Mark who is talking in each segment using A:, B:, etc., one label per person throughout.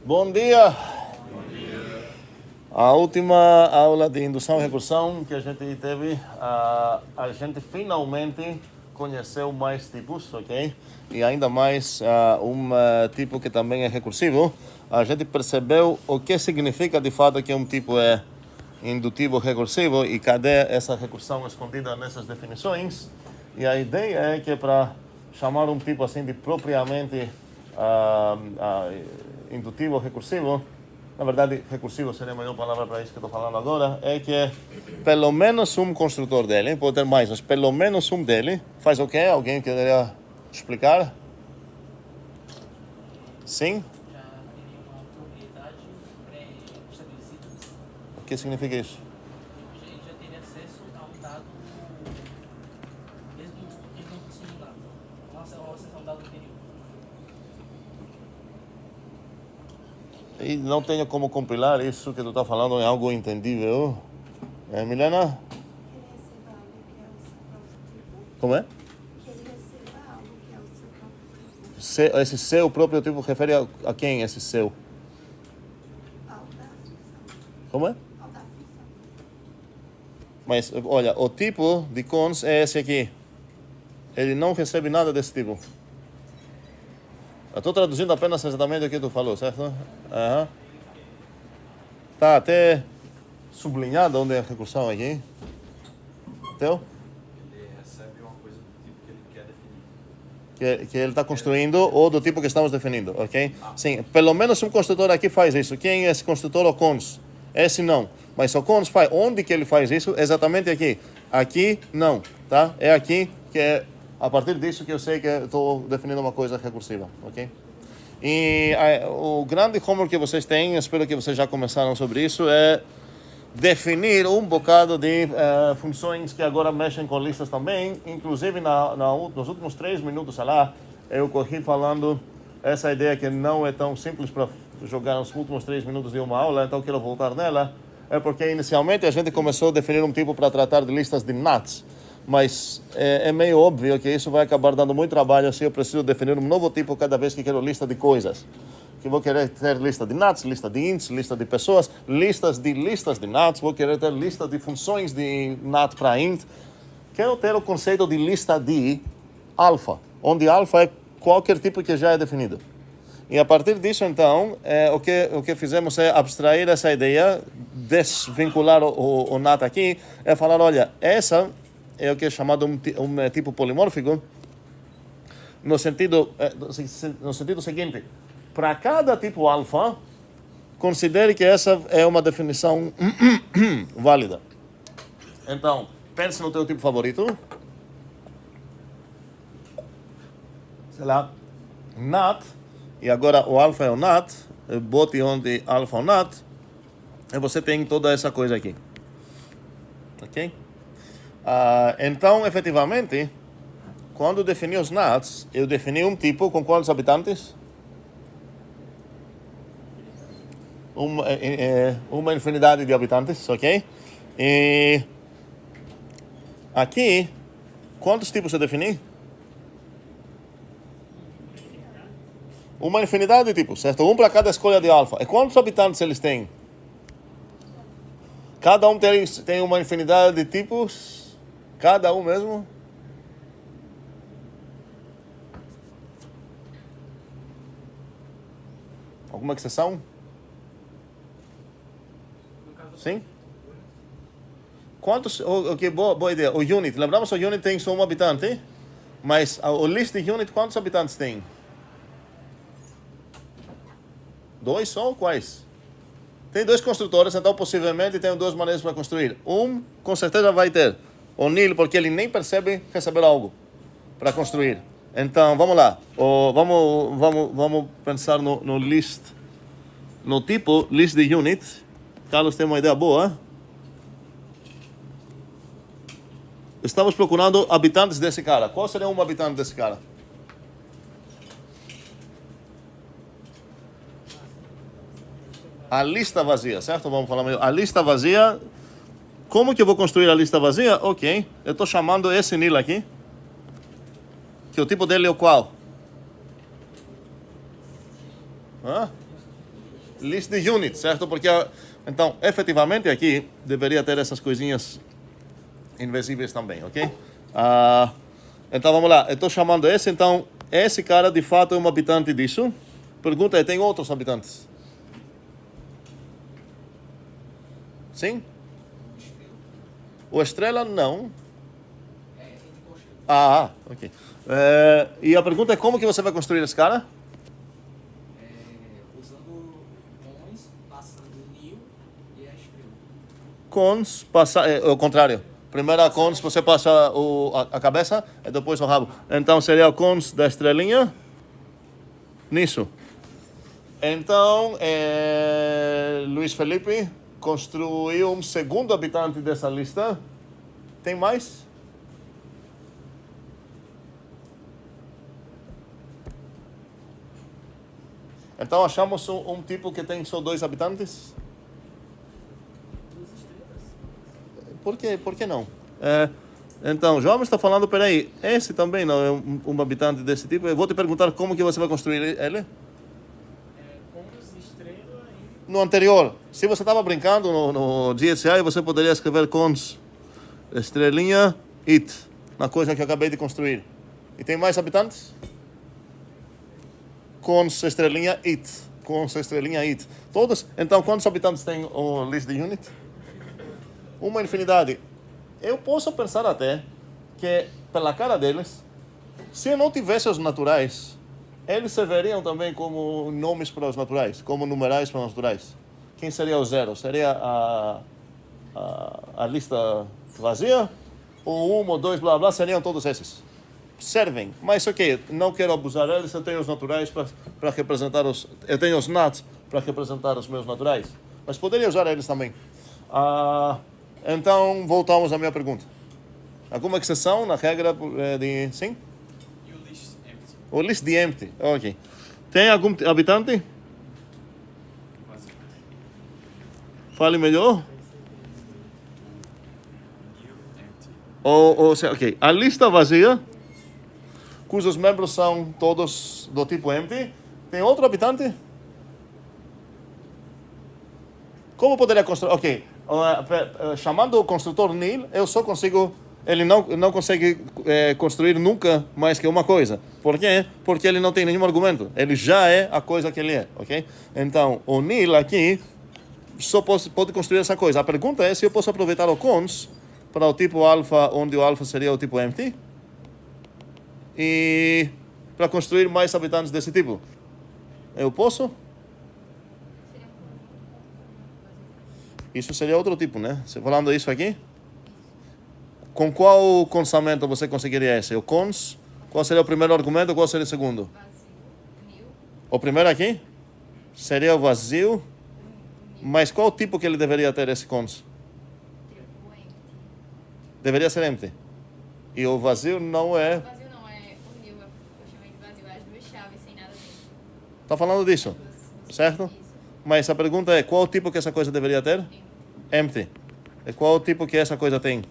A: Bom dia! A última aula de indução e recursão que a gente teve, a gente finalmente conheceu mais tipos, ok? E ainda mais um tipo que também é recursivo. A gente percebeu o que significa de fato que um tipo é indutivo recursivo e cadê essa recursão escondida nessas definições. E a ideia é que para chamar um tipo assim de propriamente indutivo recursivo, na verdade, recursivo seria a melhor palavra para isso que estou falando agora, é que pelo menos um construtor dele, pode ter mais, mas pelo menos um dele, faz o quê? Alguém queria explicar? Sim?
B: Já teria uma propriedade pré-estabelecida.
A: O que significa isso?
B: Ele já teria acesso a um dado, mesmo ele não possuindo nada. Nossa, ou acesso a um dado anterior.
A: E não tenho como compilar isso que tu está falando em algo entendível. Milena? Como é? Esse seu próprio tipo refere a quem esse seu? Como é? Mas, olha, o tipo de cons é esse aqui. Ele não recebe nada desse tipo. Eu estou traduzindo apenas exatamente o que tu falou, certo? Uhum. Tá até sublinhado onde é a recursão aqui. Entendeu?
C: Ele recebe uma coisa do tipo que ele quer definir.
A: Que ele está construindo ou do tipo que estamos definindo, ok? Sim, pelo menos um construtor aqui faz isso. Quem é esse construtor? O cons. Esse não. Mas o cons faz. Onde que ele faz isso? Exatamente aqui. Aqui, não. Tá? É aqui que é a partir disso que eu sei que estou definindo uma coisa recursiva, ok? E o grande homework que vocês têm, espero que vocês já começaram sobre isso, é definir um bocado de funções que agora mexem com listas também. Inclusive, nos últimos 3 minutos lá, eu corri falando essa ideia que não é tão simples para jogar nos últimos 3 minutos de uma aula, então quero voltar nela. É porque inicialmente a gente começou a definir um tipo para tratar de listas de nuts, mas é meio óbvio que isso vai acabar dando muito trabalho se eu preciso definir um novo tipo cada vez que quero lista de coisas. Que vou querer ter lista de nuts, lista de ints, lista de pessoas, listas de nuts, vou querer ter lista de funções de nut para int. Quero ter o conceito de lista de alfa, onde alfa é qualquer tipo que já é definido. E a partir disso, então, o que fizemos é abstrair essa ideia, desvincular o nut aqui, é falar, olha, essa é o que é chamado um tipo polimórfico, no sentido seguinte: para cada tipo alfa, considere que essa é uma definição válida. Então, pense no teu tipo favorito. Sei lá, nut, e agora o alfa é o nut, bote onde alfa é o nut, e você tem toda essa coisa aqui. Ok? Então, efetivamente, quando eu defini os nuts, eu defini um tipo com quantos habitantes? Uma infinidade de habitantes, ok? E aqui, quantos tipos eu defini? Uma infinidade de tipos, certo? Um para cada escolha de alfa. E quantos habitantes eles têm? Cada um tem uma infinidade de tipos. Cada um mesmo. Alguma exceção? Sim? Quantos? Ok, boa ideia. O unit, lembramos que o unit tem só um habitante, mas o list de unit, quantos habitantes tem? 2 só ou quais? Tem 2 construtores, então possivelmente tem 2 maneiras para construir. Um, com certeza vai ter o nil, porque ele nem percebe receber algo para construir. Então, vamos lá. Vamos pensar no list, no tipo list de unit. Carlos tem uma ideia boa. Estamos procurando habitantes desse cara. Qual seria um habitante desse cara? A lista vazia, certo? Vamos falar melhor. A lista vazia. Como que eu vou construir a lista vazia? Ok. Eu estou chamando esse nil aqui. Que o tipo dele é o qual? list de unit, certo? Porque, então, efetivamente aqui, deveria ter essas coisinhas invisíveis também, ok? Então, vamos lá. Eu estou chamando esse, então, esse cara, de fato, é um habitante disso. Pergunta é, tem outros habitantes? Sim? O estrela, não. Ok. E a pergunta é como que você vai construir esse cara?
B: Usando cons, passando nil e a estrela.
A: Cons, o contrário. Primeiro a cons, você passa a cabeça e depois o rabo. Então seria o cons da estrelinha nisso. Então, Luiz Felipe construiu um segundo habitante dessa lista. Tem mais? Então achamos um tipo que tem só 2 habitantes? Por que não? Então, João está falando, peraí, esse também não é um habitante desse tipo. Eu vou te perguntar como que você vai construir ele?
B: Cons, estrela e...
A: No anterior, se você estava brincando no GSI, você poderia escrever cons, estrelinha, it, na coisa que eu acabei de construir. E tem mais habitantes? Cons, estrelinha, it. Cons, estrelinha, it. Todos. Então, quantos habitantes tem o list de unit? Uma infinidade. Eu posso pensar até que, pela cara deles, se eu não tivesse os naturais, eles serviriam também como nomes para os naturais, como numerais para os naturais. Quem seria o zero? Seria a lista vazia? Ou 1 ou 2, blá blá, seriam todos esses. Servem, mas ok, não quero abusar deles, eu tenho os naturais para representar os... Eu tenho os nats para representar os meus naturais, mas poderia usar eles também. Então, voltamos à minha pergunta. Alguma exceção na regra de... Sim?
C: E o list empty?
A: O list de empty, ok. Tem algum habitante?
C: Vazio.
A: Fale melhor.
C: New empty.
A: Ok, a lista vazia, cujos membros são todos do tipo empty, tem outro habitante? Como poderia construir? Ok, chamando o construtor nil, eu só consigo... Ele não consegue construir nunca mais que uma coisa. Por quê? Porque ele não tem nenhum argumento. Ele já é a coisa que ele é, ok? Então, o nil aqui só pode construir essa coisa. A pergunta é se eu posso aproveitar o cons para o tipo alfa, onde o alfa seria o tipo empty, e para construir mais habitantes desse tipo. Eu posso? Isso seria outro tipo, né? Você falando isso aqui? Com qual consamento você conseguiria esse? O cons? Qual seria o primeiro argumento? Qual seria o segundo? O primeiro aqui? Seria o vazio. Mas qual tipo que ele deveria ter esse cons? Deveria ser empty. E o vazio não é...
D: Vazio não, é o nil. Eu chamei de vazio, é as 2 chaves sem nada dentro.
A: Tá falando disso, certo?
D: Isso.
A: Mas a pergunta é, qual tipo que essa coisa deveria ter? Empty. E qual tipo que essa coisa tem?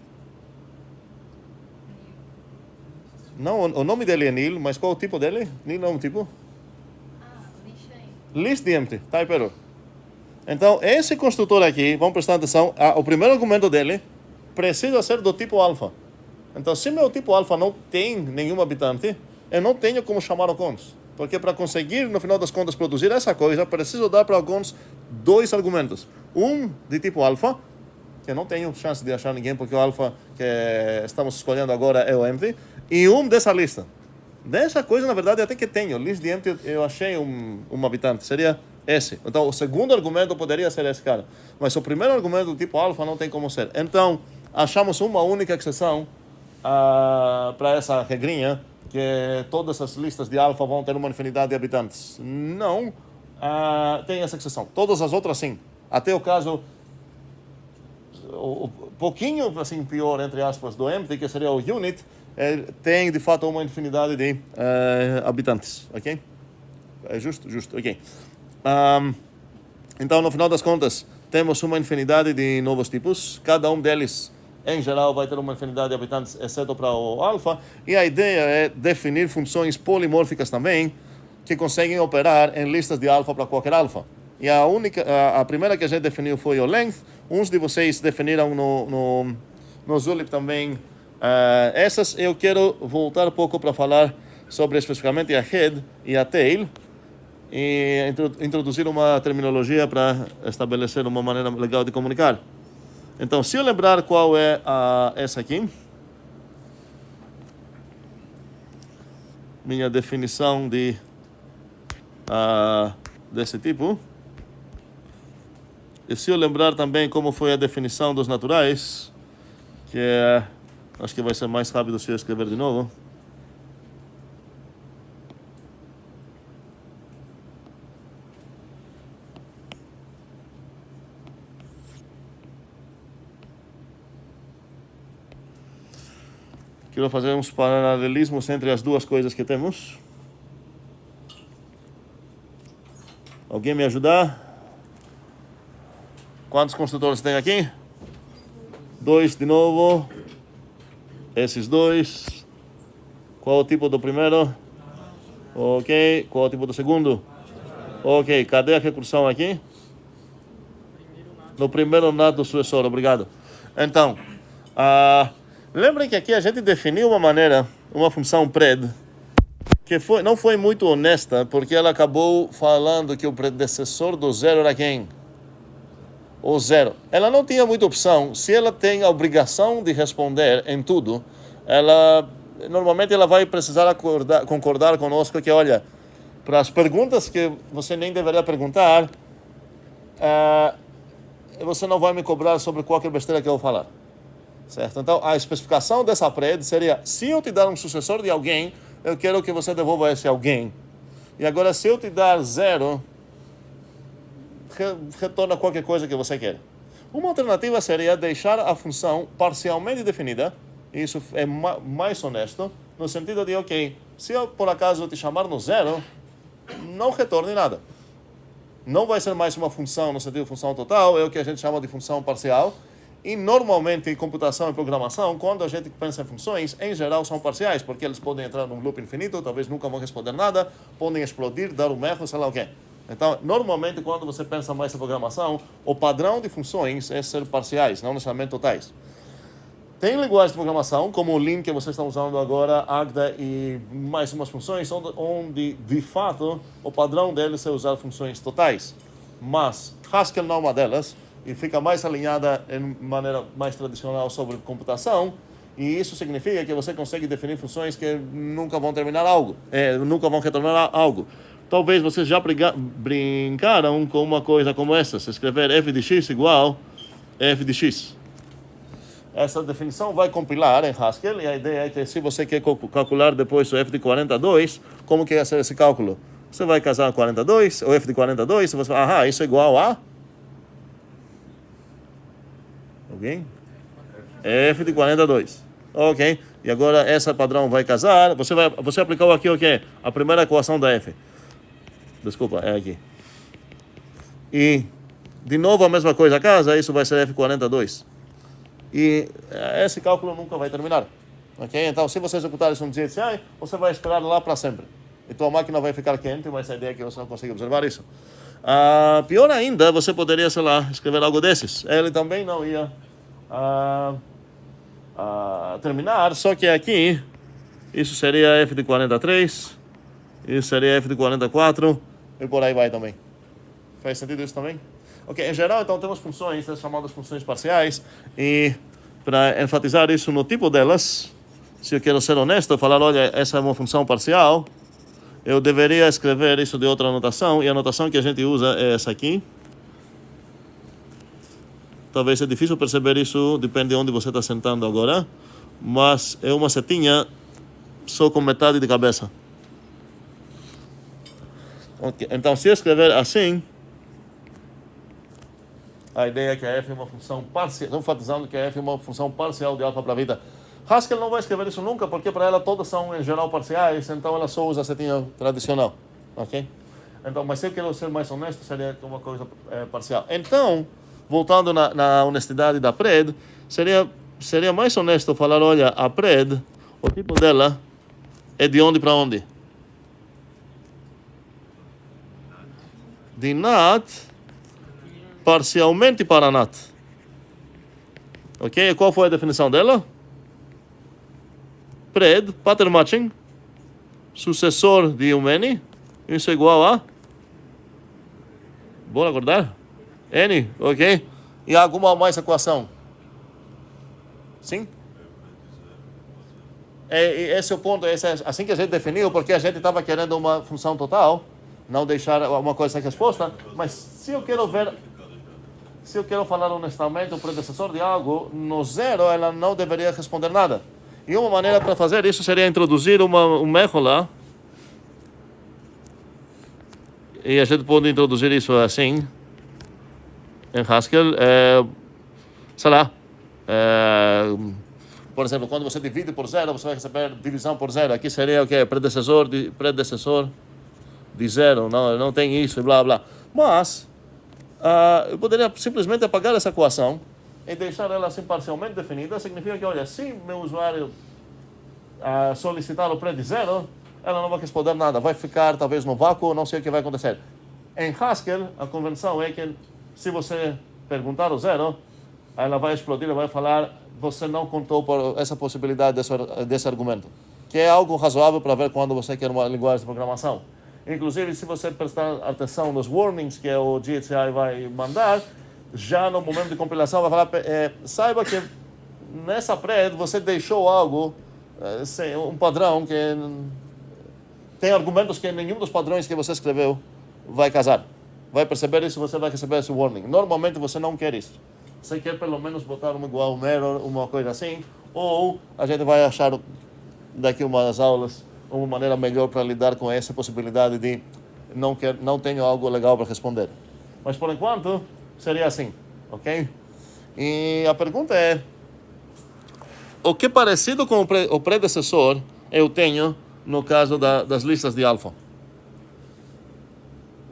A: Não, o nome dele é nil, mas qual o tipo dele? Nil não é um tipo?
D: Lixa aí.
A: List de empty, type error. Então, esse construtor aqui, vamos prestar atenção, o primeiro argumento dele precisa ser do tipo alfa. Então, se meu tipo alfa não tem nenhum habitante, eu não tenho como chamar o cons. Porque para conseguir, no final das contas, produzir essa coisa, preciso dar para o cons 2 argumentos. Um de tipo alfa, que eu não tenho chance de achar ninguém, porque o alfa que estamos escolhendo agora é o empty, e um dessa lista. Dessa coisa, na verdade, até que tenho. List de empty, eu achei um habitante. Seria esse. Então, o segundo argumento poderia ser esse cara. Mas o primeiro argumento do tipo alfa não tem como ser. Então, achamos uma única exceção para essa regrinha, que todas as listas de alfa vão ter uma infinidade de habitantes. Não tem essa exceção. Todas as outras, sim. Até o caso... O pouquinho assim, pior, entre aspas, do empty, que seria o unit, tem de fato uma infinidade de habitantes, ok? É justo, ok. Então, no final das contas, temos uma infinidade de novos tipos, cada um deles, em geral, vai ter uma infinidade de habitantes, exceto para o alfa, e a ideia é definir funções polimórficas também, que conseguem operar em listas de alfa para qualquer alfa. E a primeira que a gente definiu foi o length. Uns de vocês definiram no Zulip também essas. Eu quero voltar um pouco para falar sobre especificamente a head e a tail e introduzir uma terminologia para estabelecer uma maneira legal de comunicar. Então, se eu lembrar qual é essa aqui, minha definição desse tipo, e se eu lembrar também como foi a definição dos naturais, que acho que vai ser mais rápido se eu escrever de novo. Quero fazer uns paralelismos entre as duas coisas que temos. Alguém me ajudar? Quantos construtores tem aqui? 2 de novo. Esses 2. Qual o tipo do primeiro? Ok. Qual o tipo do segundo? Ok. Cadê a recursão aqui? No primeiro nado do sucessor. Obrigado. Então, lembrem que aqui a gente definiu uma função pred, que não foi muito honesta, porque ela acabou falando que o predecessor do zero era quem? O zero. Ela não tinha muita opção. Se ela tem a obrigação de responder em tudo, normalmente ela vai precisar concordar conosco que, olha, para as perguntas que você nem deveria perguntar, você não vai me cobrar sobre qualquer besteira que eu falar. Certo? Então, a especificação dessa pred seria: se eu te dar um sucessor de alguém, eu quero que você devolva esse alguém. E agora, se eu te dar 0, retorna qualquer coisa que você quer. Uma alternativa seria deixar a função parcialmente definida. Isso é mais honesto, no sentido de, ok, se eu por acaso te chamar no 0, não retorne nada. Não vai ser mais uma função no sentido de função total, é o que a gente chama de função parcial. E normalmente em computação e programação, quando a gente pensa em funções, em geral são parciais, porque eles podem entrar num loop infinito, talvez nunca vão responder nada, podem explodir, dar um erro, sei lá o quê. Então, normalmente quando você pensa mais em programação, o padrão de funções é ser parciais, não necessariamente totais. Tem linguagens de programação, como o Lean que vocês estão usando agora, Agda e mais umas funções, onde de fato o padrão deles é usar funções totais. Mas Haskell não é uma delas, e fica mais alinhada em maneira mais tradicional sobre computação, e isso significa que você consegue definir funções que nunca vão terminar algo, nunca vão retornar algo. Talvez vocês já brincaram com uma coisa como essa: se escrever f de x igual f de x. Essa definição vai compilar em Haskell, e a ideia é que se você quer calcular depois o f de 42, como que é esse cálculo? Você vai casar 42, o f de 42, você vai, isso é igual a... Alguém? F de 42. Ok. E agora essa padrão vai casar. Você aplicou aqui o quê? A primeira equação da F. Desculpa, é aqui. E de novo a mesma coisa casa, isso vai ser F42. E esse cálculo nunca vai terminar. Ok? Então, se você executar isso no GHI, você vai esperar lá para sempre. Então a máquina vai ficar quente, mas a ideia é que você não consiga observar isso. Pior ainda, você poderia, sei lá, escrever algo desses. Ele também não ia terminar, só que aqui, isso seria f de 43, isso seria f de 44, e por aí vai também. Faz sentido isso também? Ok, em geral, então, temos funções, as chamadas funções parciais, e para enfatizar isso no tipo delas, se eu quero ser honesto, falar, olha, essa é uma função parcial, eu deveria escrever isso de outra anotação, e a anotação que a gente usa é essa aqui. Talvez é difícil perceber isso, depende de onde você está sentando agora, mas é uma setinha só com metade de cabeça. Okay. Então, se eu escrever assim, a ideia é que a f é uma função parcial, estou enfatizando que a f é uma função parcial de alfa para vida. Haskell não vai escrever isso nunca, porque para ela todas são em geral parciais, então ela só usa a setinha tradicional, ok? Então, mas se eu quero ser mais honesto, seria uma coisa parcial. Então, voltando na honestidade da pred, seria mais honesto falar, olha, a pred, o tipo dela é de onde para onde? de NAT parcialmente para NAT. Ok? E qual foi a definição dela? Pred, pattern matching, sucessor de um N, isso é igual a... Bora acordar? N, ok? E alguma mais equação? Sim? Esse é o ponto, assim que a gente definiu, porque a gente estava querendo uma função total, não deixar uma coisa sem resposta, mas se eu quero falar honestamente o predecessor de algo, no zero ela não deveria responder nada. E uma maneira para fazer isso seria introduzir um método. E a gente pode introduzir isso assim, em Haskell, sei lá, por exemplo, quando você divide por zero, você vai receber divisão por zero. Aqui seria o quê? Predecessor de zero, não tem isso, blá blá. Mas, eu poderia simplesmente apagar essa equação e deixar ela assim parcialmente definida. Significa que, olha, se meu usuário solicitar o pred de zero, ela não vai responder nada, vai ficar talvez no vácuo, não sei o que vai acontecer. Em Haskell, a convenção é que se você perguntar o zero, ela vai explodir, ela vai falar, você não contou por essa possibilidade desse argumento, que é algo razoável para ver quando você quer uma linguagem de programação. Inclusive, se você prestar atenção nos warnings que o GHCI vai mandar, já no momento de compilação vai falar, saiba que nessa pred você deixou algo, um padrão que tem argumentos que nenhum dos padrões que você escreveu vai casar. Vai perceber isso, você vai receber esse warning. Normalmente você não quer isso. Você quer pelo menos botar um igual, um error, uma coisa assim, ou a gente vai achar daqui umas aulas uma maneira melhor para lidar com essa possibilidade de não tenho algo legal para responder. Mas por enquanto seria assim, ok? E a pergunta é, o que parecido com o predecessor eu tenho no caso das listas de alfa?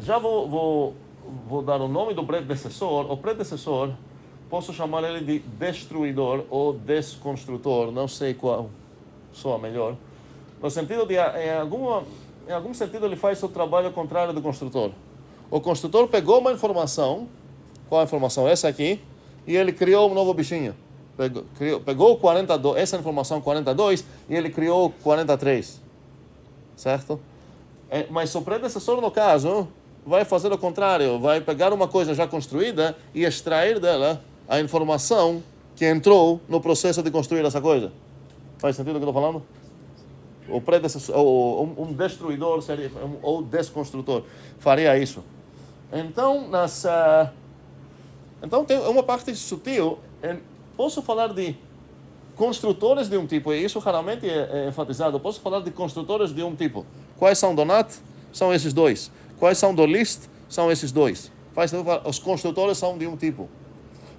A: Já vou dar o nome do predecessor. O predecessor, posso chamar ele de destruidor ou desconstrutor, não sei qual soa melhor. No sentido de, em algum sentido, ele faz o trabalho contrário do construtor. O construtor pegou uma informação, qual a informação? Essa aqui, e ele criou um novo bichinho. Pegou 42, essa informação 42 e ele criou 43. Certo? Mas o predecessor, no caso, vai fazer o contrário. Vai pegar uma coisa já construída e extrair dela a informação que entrou no processo de construir essa coisa. Faz sentido o que eu estou falando? O predecessor, um destruidor seria, ou desconstrutor faria isso. Então, então tem uma parte sutil. Posso falar de construtores de um tipo, e isso raramente é enfatizado. Posso falar de construtores de um tipo. Quais são do NAT? São esses dois. Quais são do LIST? São esses dois. Os construtores são de um tipo.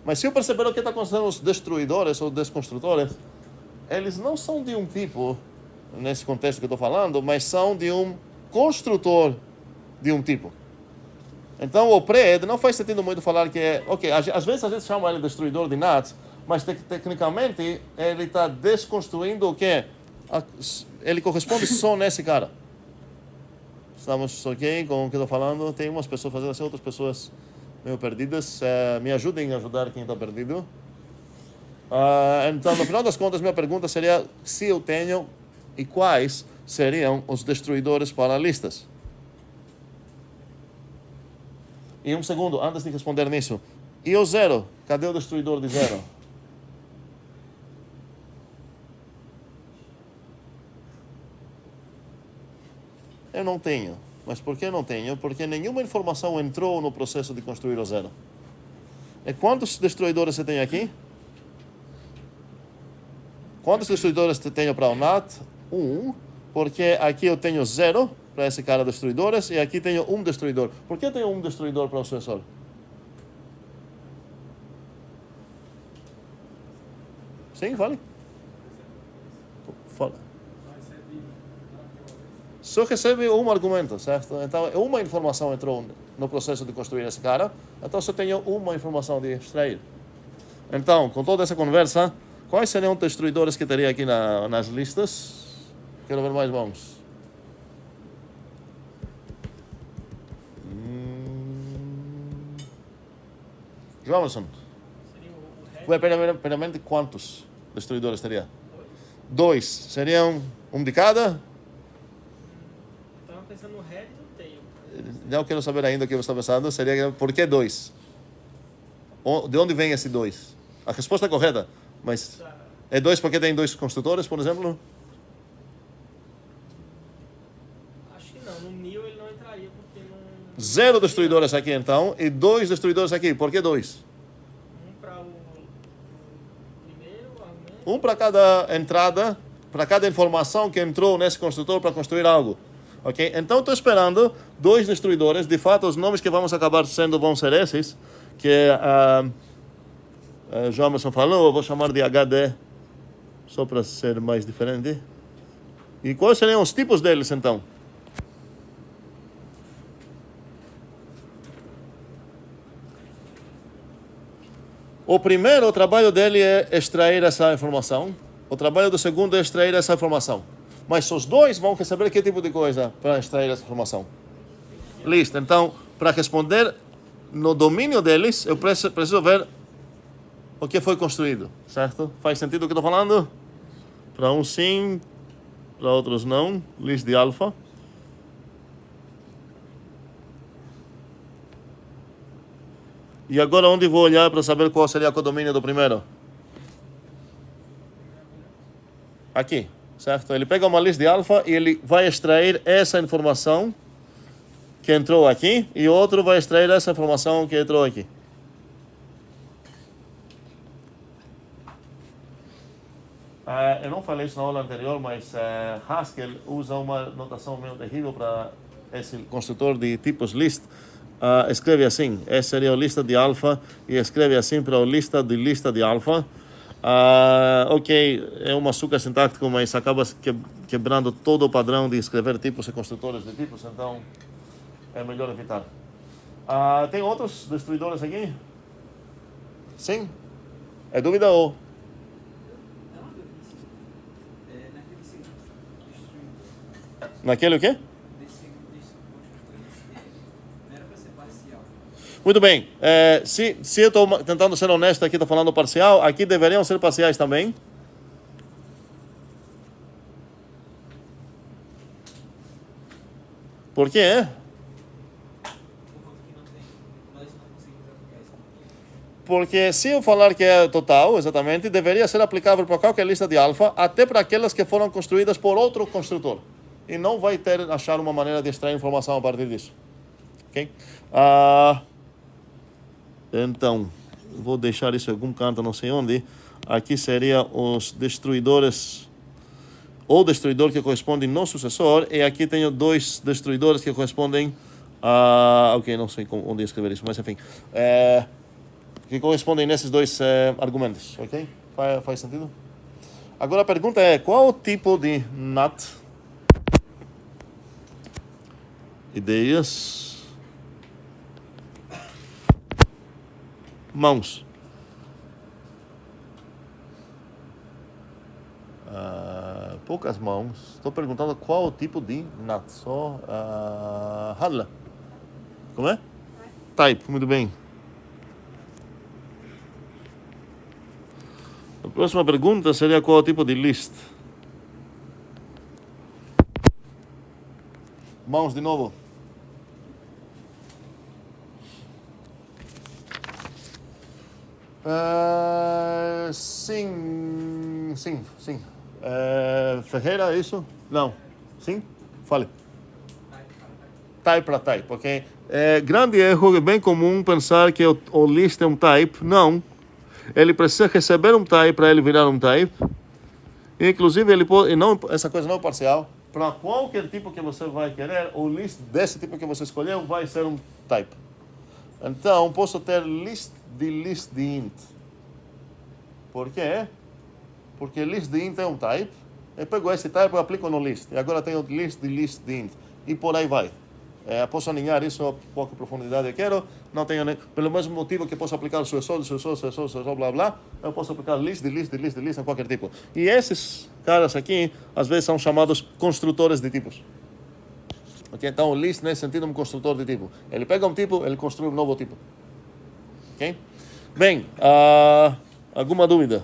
A: Mas se eu perceber o que está acontecendo os destruidores ou desconstrutores, eles não são de um tipo, nesse contexto que eu estou falando, mas são de um construtor de um tipo. Então, o pred não faz sentido muito falar que é... Ok, às vezes a gente chama ele de destruidor de NAT, mas tecnicamente ele está desconstruindo o quê? Ele corresponde só nesse cara. Estamos ok com o que eu estou falando? Tem umas pessoas fazendo assim, outras pessoas meio perdidas. Me ajudem a ajudar quem está perdido. Então, no final das contas, minha pergunta seria se eu tenho e quais seriam os destruidores para listas. E um segundo, antes de responder nisso. E o zero? Cadê o destruidor de zero? Eu não tenho. Mas por que eu não tenho? Porque nenhuma informação entrou no processo de construir o zero. E quantos destruidores você tem aqui? Quantos destruidores eu tenho para o NAT? Porque aqui eu tenho zero para esse cara destruidores e aqui tenho um destruidor. Por que eu tenho um destruidor para o sucessor? Sim, vale? Fala. Só recebe um argumento, certo? Então, uma informação entrou no processo de construir esse cara, então só tenho uma informação de extrair. Então, com toda essa conversa, quais seriam os destruidores que teria aqui nas listas? Quero ver mais mãos. Jomerson,
B: Seria o head.
A: primeiramente, quantos destruidores teria? 2. Seriam um de cada?
B: Tava pensando no head e no tail.
A: Não quero saber ainda o que você está pensando. Seria por que 2? De onde vem esse 2? A resposta é correta, mas
B: Tá.
A: é 2 porque tem 2 construtores, por exemplo?
B: Acho que não. No Neo ele não entraria porque não.
A: 0 destruidores aqui então e 2 destruidores aqui. Por que 2?
B: Um para o primeiro argumento.
A: Um para cada entrada, para cada informação que entrou nesse construtor para construir algo. Ok? Então estou esperando 2 destruidores. De fato, os nomes que vamos acabar sendo vão ser esses, que Jomerson falou. Eu vou chamar de HD, só para ser mais diferente. E quais seriam os tipos deles então? O primeiro, o trabalho dele é extrair essa informação. O trabalho do segundo é extrair essa informação. Mas os dois vão receber que tipo de coisa para extrair essa informação? List. Então, para responder no domínio deles, eu preciso ver o que foi construído, certo? Faz sentido o que estou falando? Para uns sim, para outros não. List de alfa. E agora onde vou olhar para saber qual seria o codomínio do primeiro? Aqui, certo? Ele pega uma lista de alfa e ele vai extrair essa informação que entrou aqui e outro vai extrair essa informação que entrou aqui. Eu não falei isso na aula anterior, mas Haskell usa uma notação meio terrível para esse construtor de tipos list. Escreve assim, essa seria a lista de alfa, e escreve assim para a lista de alfa. Ok, é um açúcar sintático, mas acaba quebrando todo o padrão de escrever tipos e construtores de tipos, então é melhor evitar. Tem outros destruidores aqui? Sim? É dúvida ou? Naquele o quê? Muito bem. Se eu estou tentando ser honesto aqui, estou falando parcial, aqui deveriam ser parciais também. Por quê? Porque se eu falar que é total, exatamente, deveria ser aplicável para qualquer lista de alfa, até para aquelas que foram construídas por outro construtor. E não vai achar uma maneira de extrair informação a partir disso. Ok? Então, vou deixar isso em algum canto, não sei onde. Aqui seria os destruidores, ou destruidor que corresponde no sucessor, e aqui tenho 2 destruidores que correspondem a... Ok, não sei onde escrever isso, mas enfim. Que correspondem nesses 2 argumentos, ok? Faz sentido? Agora a pergunta é, qual o tipo de NUT? Ideias. Mãos. Poucas mãos. Estou perguntando qual o tipo de NUT. Só Hadla. Como é? Type, muito bem. A próxima pergunta seria qual o tipo de list. Mãos de novo. Sim. Ferreira, é isso? Não. Sim? Fale. Type para type, ok? Grande erro, é bem comum pensar que o list é um type. Não. Ele precisa receber um type para ele virar um type. Inclusive, ele pode, essa coisa não é parcial. Para qualquer tipo que você vai querer, o list desse tipo que você escolheu vai ser um type. Então, posso ter list de int. Por quê? Porque list de int é um type. Eu pego esse type e aplico no list. E agora tenho list de int. E por aí vai. Posso alinhar isso a pouca profundidade eu quero. Não tenho pelo mesmo motivo que posso aplicar sucessor, blá blá. Eu posso aplicar list em qualquer tipo. E esses caras aqui, às vezes, são chamados construtores de tipos. Okay? Então, o list, nesse sentido, é um construtor de tipo. Ele pega um tipo, ele construi um novo tipo. Ok? Bem, alguma dúvida?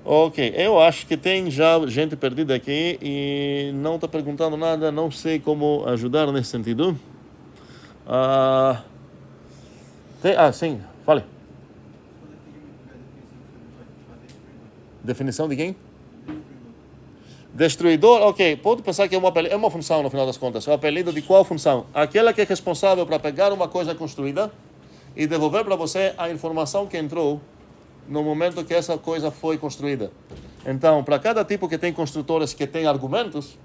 A: Ok, eu acho que tem já gente perdida aqui e não está perguntando nada, não sei como ajudar nesse sentido. Sim, fale. Definição de quem? Destruidor, ok, pode pensar que é uma função no final das contas. É o apelido de qual função? Aquela que é responsável para pegar uma coisa construída e devolver para você a informação que entrou no momento que essa coisa foi construída. Então, para cada tipo que tem construtores que tem argumentos,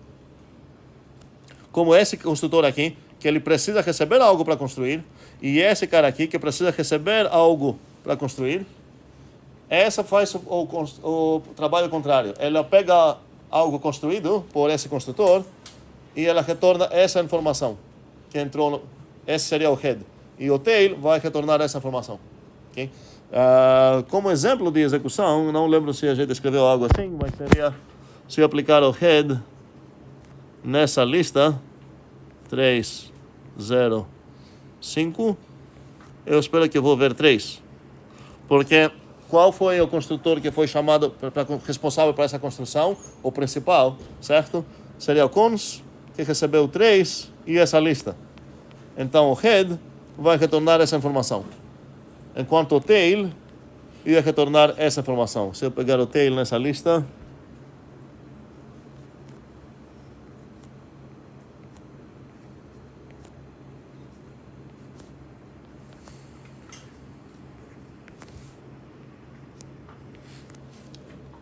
A: como esse construtor aqui, que ele precisa receber algo para construir, e esse cara aqui que precisa receber algo para construir, essa faz o trabalho contrário. Ela pega algo construído por esse construtor e ela retorna essa informação que entrou. Esse seria o head. E o tail vai retornar essa informação. Okay? Como exemplo de execução, não lembro se a gente escreveu algo assim, mas seria se eu aplicar o head nessa lista 3, 0, 5, eu espero que eu vou ver 3. Porque qual foi o construtor que foi chamado responsável por essa construção? O principal, certo? Seria o cons, que recebeu 3 e essa lista. Então o head vai retornar essa informação. Enquanto o tail ia retornar essa informação. Se eu pegar o tail nessa lista,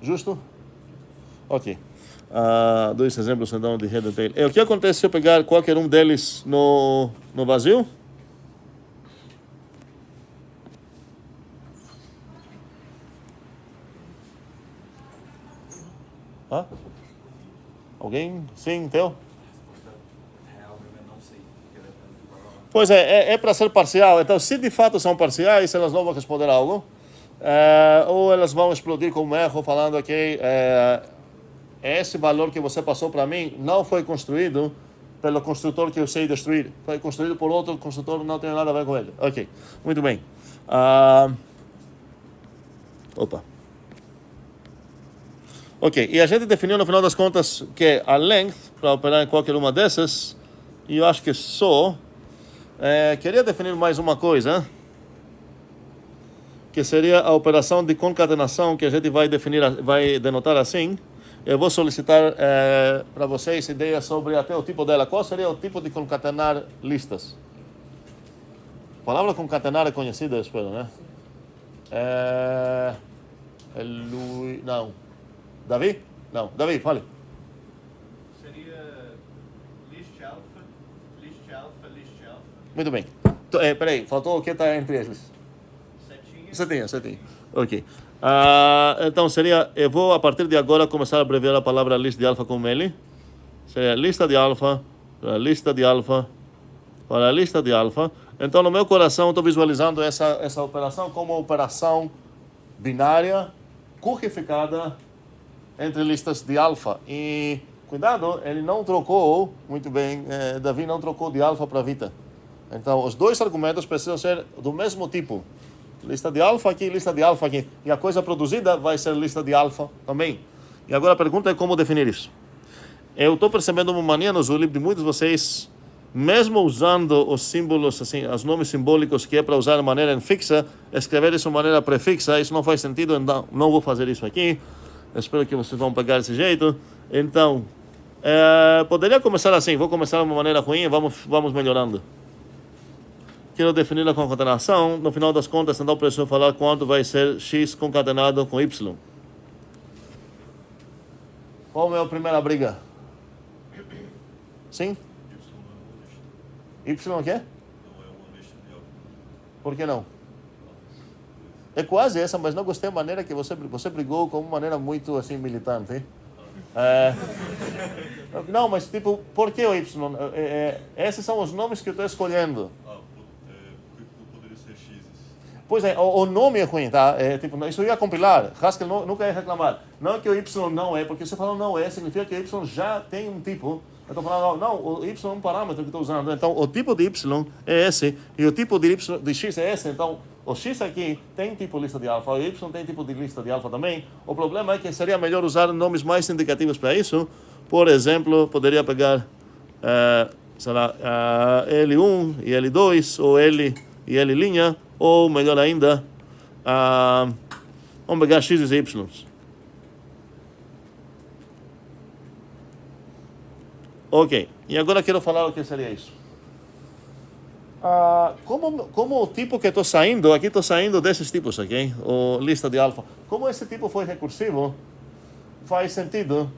A: justo? Ok. Dois exemplos então de head e tail. O que acontece se eu pegar qualquer um deles no vazio? Alguém? Sim, Theo?
C: Não sei.
A: Pois é para ser parcial. Então, se de fato são parciais, elas não vão responder algo. Ou elas vão explodir como erro, falando que esse valor que você passou para mim não foi construído pelo construtor que eu sei destruir. Foi construído por outro construtor, não tem nada a ver com ele. Ok, muito bem. Ok, e a gente definiu no final das contas que a length, para operar em qualquer uma dessas, e eu acho que só, queria definir mais uma coisa, que seria a operação de concatenação, que a gente vai denotar assim. Eu vou solicitar para vocês ideias sobre até o tipo dela. Qual seria o tipo de concatenar listas? A palavra concatenar é conhecida, eu espero, né? Não. Davi? Não. Davi, fale.
C: Seria list alpha, list alpha, list alpha.
A: Muito bem. Peraí, faltou o que está entre eles? Setinha. Ok. Então seria, eu vou a partir de agora começar a abreviar a palavra lista de alfa com ele. Seria lista de alfa, para lista de alfa, para lista de alfa. Então no meu coração estou visualizando essa operação como uma operação binária, codificada entre listas de alfa. E cuidado, ele não trocou, muito bem, Davi não trocou de alfa para vita. Então os dois argumentos precisam ser do mesmo tipo. Lista de alfa aqui, lista de alfa aqui. E a coisa produzida vai ser lista de alfa também. E agora a pergunta é como definir isso. Eu estou percebendo uma mania no Zulip de muitos de vocês, mesmo usando os símbolos, assim, os nomes simbólicos que é para usar de maneira fixa, escrever isso de maneira prefixa, isso não faz sentido, então não vou fazer isso aqui. Eu espero que vocês vão pegar desse jeito. Então, poderia começar assim, vou começar de uma maneira ruim e vamos melhorando. Quero definir a concatenação, no final das contas, então preciso falar quanto vai ser x concatenado com y. Qual é a primeira briga? Sim? Y o quê? Por que não? É quase essa, mas não gostei da maneira que você brigou com uma maneira muito assim militante. Hein? Não, mas tipo, por que o Y? Esses são os nomes que eu estou escolhendo. Pois é, o nome é ruim, tá? Tipo, isso ia compilar, Haskell nunca ia reclamar. Não é que o Y não é, porque se falando não é, significa que o Y já tem um tipo. Eu estou falando, não, o Y é um parâmetro que estou usando. Então, o tipo de Y é esse, e o tipo de X é esse. Então, o x aqui tem tipo lista de alfa, o y tem tipo de lista de alfa também. O problema é que seria melhor usar nomes mais indicativos para isso. Por exemplo, poderia pegar, sei lá, L1 e L2, ou L e L', ou melhor ainda, vamos pegar x e y. Ok, e agora quero falar o que seria isso. Como o tipo que estou saindo, aqui estou saindo desses tipos, ok? O lista de alfa. Como esse tipo foi recursivo, faz sentido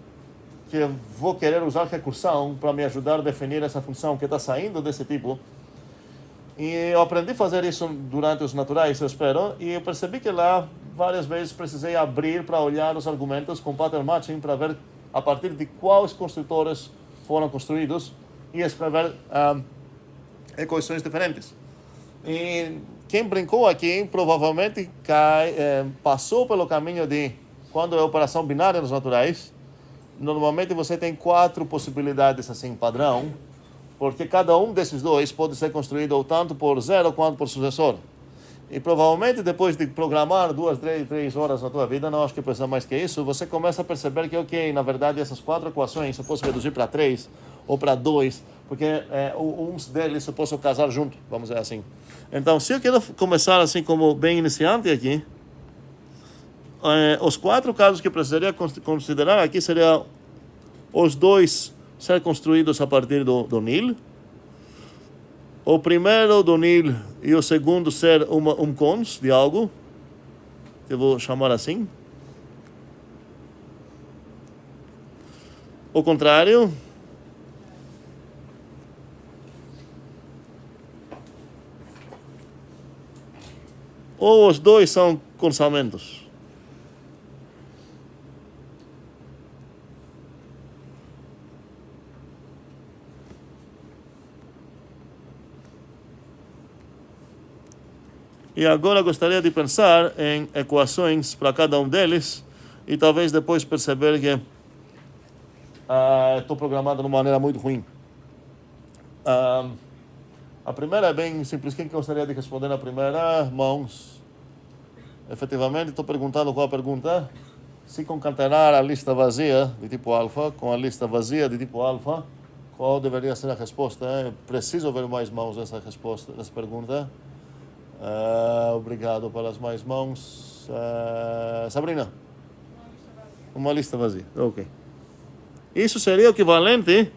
A: que eu vou querer usar recursão para me ajudar a definir essa função que está saindo desse tipo. E eu aprendi a fazer isso durante os naturais, eu espero, e eu percebi que lá várias vezes precisei abrir para olhar os argumentos com pattern matching para ver a partir de quais construtores foram construídos e escrever equações diferentes. E quem brincou aqui provavelmente passou pelo caminho de quando é operação binária nos naturais. Normalmente você tem 4 possibilidades assim padrão, porque cada um desses dois pode ser construído ou tanto por zero quanto por sucessor. E provavelmente depois de programar 2, 3 horas na tua vida, não acho que precisa mais que isso, você começa a perceber que, ok, na verdade essas 4 equações eu posso reduzir para 3 ou para 2, porque uns deles eu posso casar junto, vamos dizer assim. Então, se eu quero começar assim como bem iniciante aqui, os 4 casos que eu precisaria considerar aqui seriam os dois ser construídos a partir do nil, o primeiro do nil e o segundo ser um cons de algo, que eu vou chamar assim. O contrário. Ou os dois são consamentos. E agora gostaria de pensar em equações para cada um deles e talvez depois perceber que estou programado de uma maneira muito ruim. A primeira é bem simples. Quem gostaria de responder na primeira? Mãos. Efetivamente, estou perguntando qual a pergunta. Se concatenar a lista vazia de tipo alfa com a lista vazia de tipo alfa, qual deveria ser a resposta? Preciso ver mais mãos nessa resposta, nessa pergunta. Obrigado pelas mais mãos. Sabrina? Uma lista vazia. Ok. Isso seria o equivalente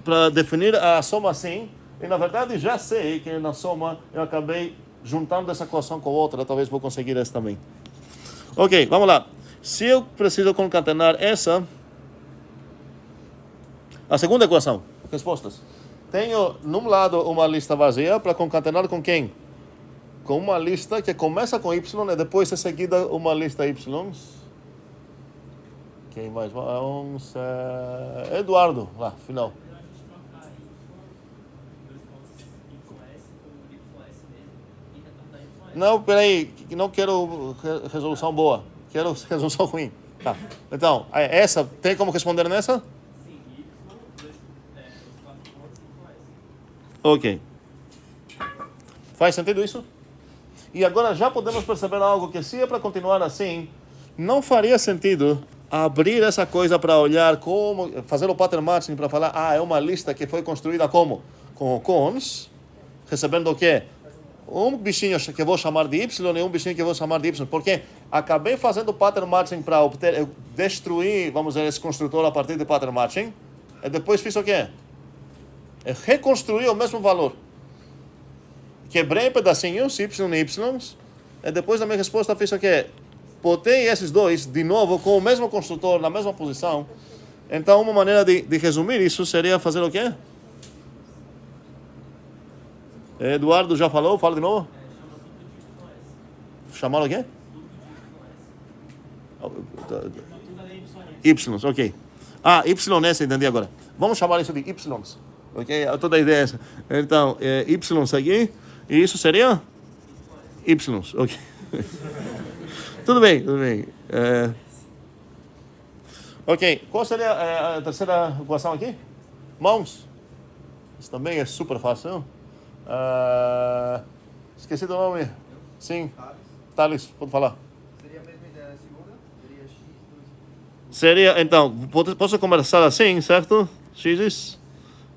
A: para definir a soma assim. E na verdade já sei que na soma eu acabei juntando essa equação com outra. Talvez vou conseguir essa também. Ok, vamos lá. Se eu preciso concatenar essa, a segunda equação, respostas. Tenho, num lado, uma lista vazia para concatenar com quem? Com uma lista que começa com Y e depois é seguida uma lista Y. Quem mais? Vamos, Eduardo, lá, final. Não, peraí, não quero resolução boa, quero resolução ruim. Tá. Então, essa, tem como responder nessa? Ok. Faz sentido isso? E agora já podemos perceber algo que se é para continuar assim, não faria sentido abrir essa coisa para olhar como, fazer o pattern matching para falar, é uma lista que foi construída como? Com cons, recebendo o quê? Um bichinho que eu vou chamar de Y e um bichinho que eu vou chamar de Y, porque acabei fazendo pattern matching para destruir, vamos dizer, esse construtor a partir de pattern matching, e depois fiz o quê? Eu reconstruí o mesmo valor. Quebrei pedacinhos, Y e Y, e depois da minha resposta fiz o quê? Botei esses dois de novo com o mesmo construtor na mesma posição. Então, uma maneira de resumir isso seria fazer o quê? Eduardo já falou, fala de novo. Chamar o quê? Y, ok. YS, entendi agora. Vamos chamar isso de Ys. Ok? Toda a ideia é essa. Então, Y aqui, e isso seria? Y, ok. Tudo bem, tudo bem. Ok, qual seria a terceira equação aqui? Mãos. Isso também é super fácil. Esqueci do nome. Sim, Thales, pode falar.
C: Seria a mesma ideia da segunda? Seria x, 2.
A: Seria, então, posso começar assim, certo? X.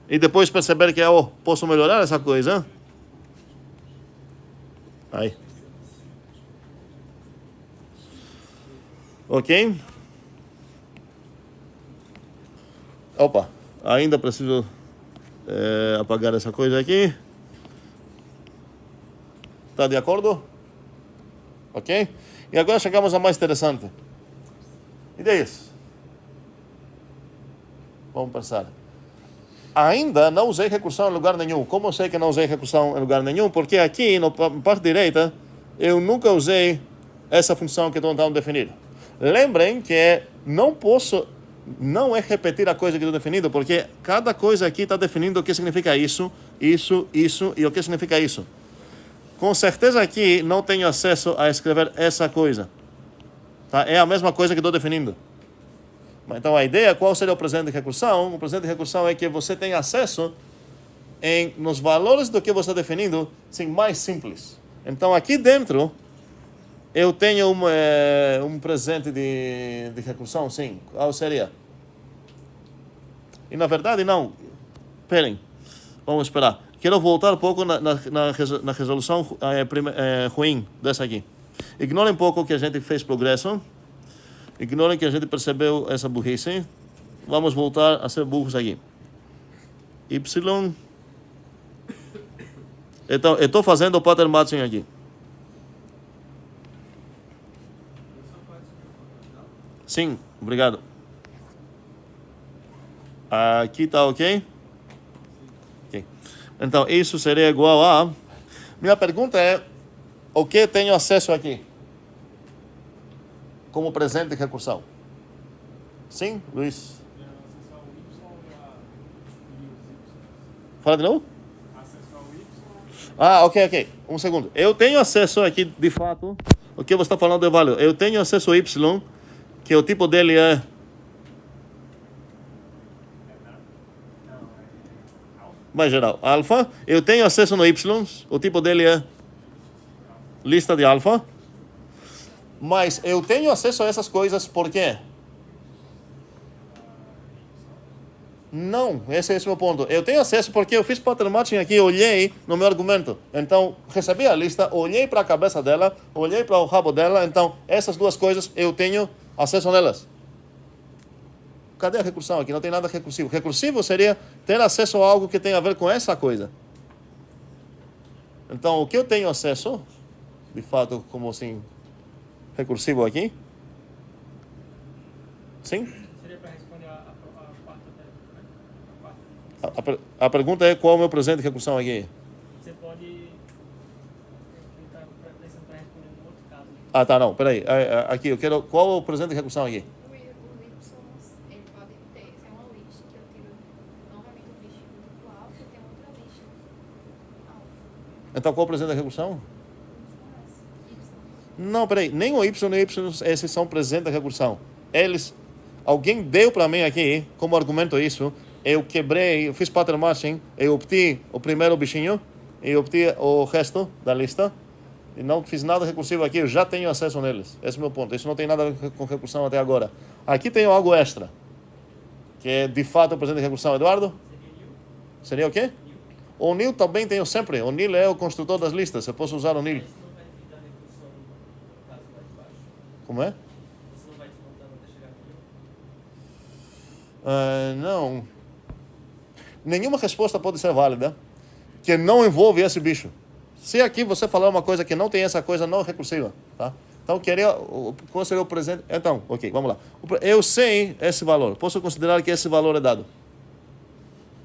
A: E depois perceber que eu posso melhorar essa coisa. Aí. Ok? Opa, ainda preciso apagar essa coisa aqui. Tá de acordo? Ok? E agora chegamos ao mais interessante. Ideias. Vamos pensar. Ainda não usei recursão em lugar nenhum. Como eu sei que não usei recursão em lugar nenhum? Porque aqui, na parte direita, eu nunca usei essa função que estou tentando definir. Lembrem que não é repetir a coisa que estou definindo, porque cada coisa aqui está definindo o que significa isso e o que significa isso. Com certeza aqui não tenho acesso a escrever essa coisa. Tá? É a mesma coisa que estou definindo. Então a ideia, qual seria o presente de recursão? O presente de recursão é que você tem acesso nos valores do que você está definindo, sim, mais simples. Então aqui dentro eu tenho um presente de recursão, sim. Qual seria? E na verdade não. Esperem. Vamos esperar. Quero voltar um pouco na resolução ruim dessa aqui. Ignorem um pouco que a gente fez progresso. Ignorem que a gente percebeu essa burrice. Vamos voltar a ser burros aqui. Y. Então, eu estou fazendo o pattern matching aqui. Sim, obrigado. Aqui está ok? Ok. Então, isso seria igual a... Minha pergunta é, o que tenho acesso aqui? Como presente de recursão. Sim, Luiz? Fala de novo? Ok. Um segundo. Eu tenho acesso aqui, de fato, o que você está falando é válido. Eu tenho acesso ao Y, que o tipo dele é... Mais geral, alfa. Eu tenho acesso no Y, o tipo dele é lista de alfa. Mas eu tenho acesso a essas coisas por quê? Não, esse é o meu ponto. Eu tenho acesso porque eu fiz pattern matching aqui, olhei no meu argumento. Então, recebi a lista, olhei para a cabeça dela, olhei para o rabo dela. Então, essas duas coisas eu tenho acesso nelas. Cadê a recursão aqui? Não tem nada recursivo. Recursivo seria ter acesso a algo que tem a ver com essa coisa. Então, o que eu tenho acesso, de fato, como assim, recursivo aqui? Sim?
B: Seria para responder a quarta pergunta, né?
A: A pergunta é qual é o meu presente de recursão aqui?
B: Você pode... Ele está pensando para responder um outro caso.
A: Tá, não, peraí. Aqui, eu quero... Qual é o presente de recursão aqui?
D: O Y, ele pode ter, é uma lista que eu tiro novamente o bicho do tipo alfa e tem outra lista alfa.
A: Então, qual é o presente de recursão?
D: Y.
A: Não, peraí. Nem o Y nem o Y, esses são presentes de recursão. Alguém deu para mim aqui, como argumento isso, eu quebrei, eu fiz pattern matching, eu obtive o primeiro bichinho e obtive o resto da lista. E não fiz nada recursivo aqui, eu já tenho acesso neles. Esse é o meu ponto. Isso não tem nada a ver com recursão até agora. Aqui tenho algo extra, que é de fato o presente de recursão. Eduardo? Seria o quê? O nil também tenho sempre. O nil é o construtor das listas. Eu posso usar o nil.
B: Você não vai dividir a recursão no caso lá de baixo.
A: Como é?
B: Você não vai desmontando até chegar aqui.
A: Não. Nenhuma resposta pode ser válida que não envolve esse bicho. Se aqui você falar uma coisa que não tem essa coisa, não é recursiva. Tá? Então, qual seria o presente? Então, ok, vamos lá. Eu sei esse valor. Posso considerar que esse valor é dado.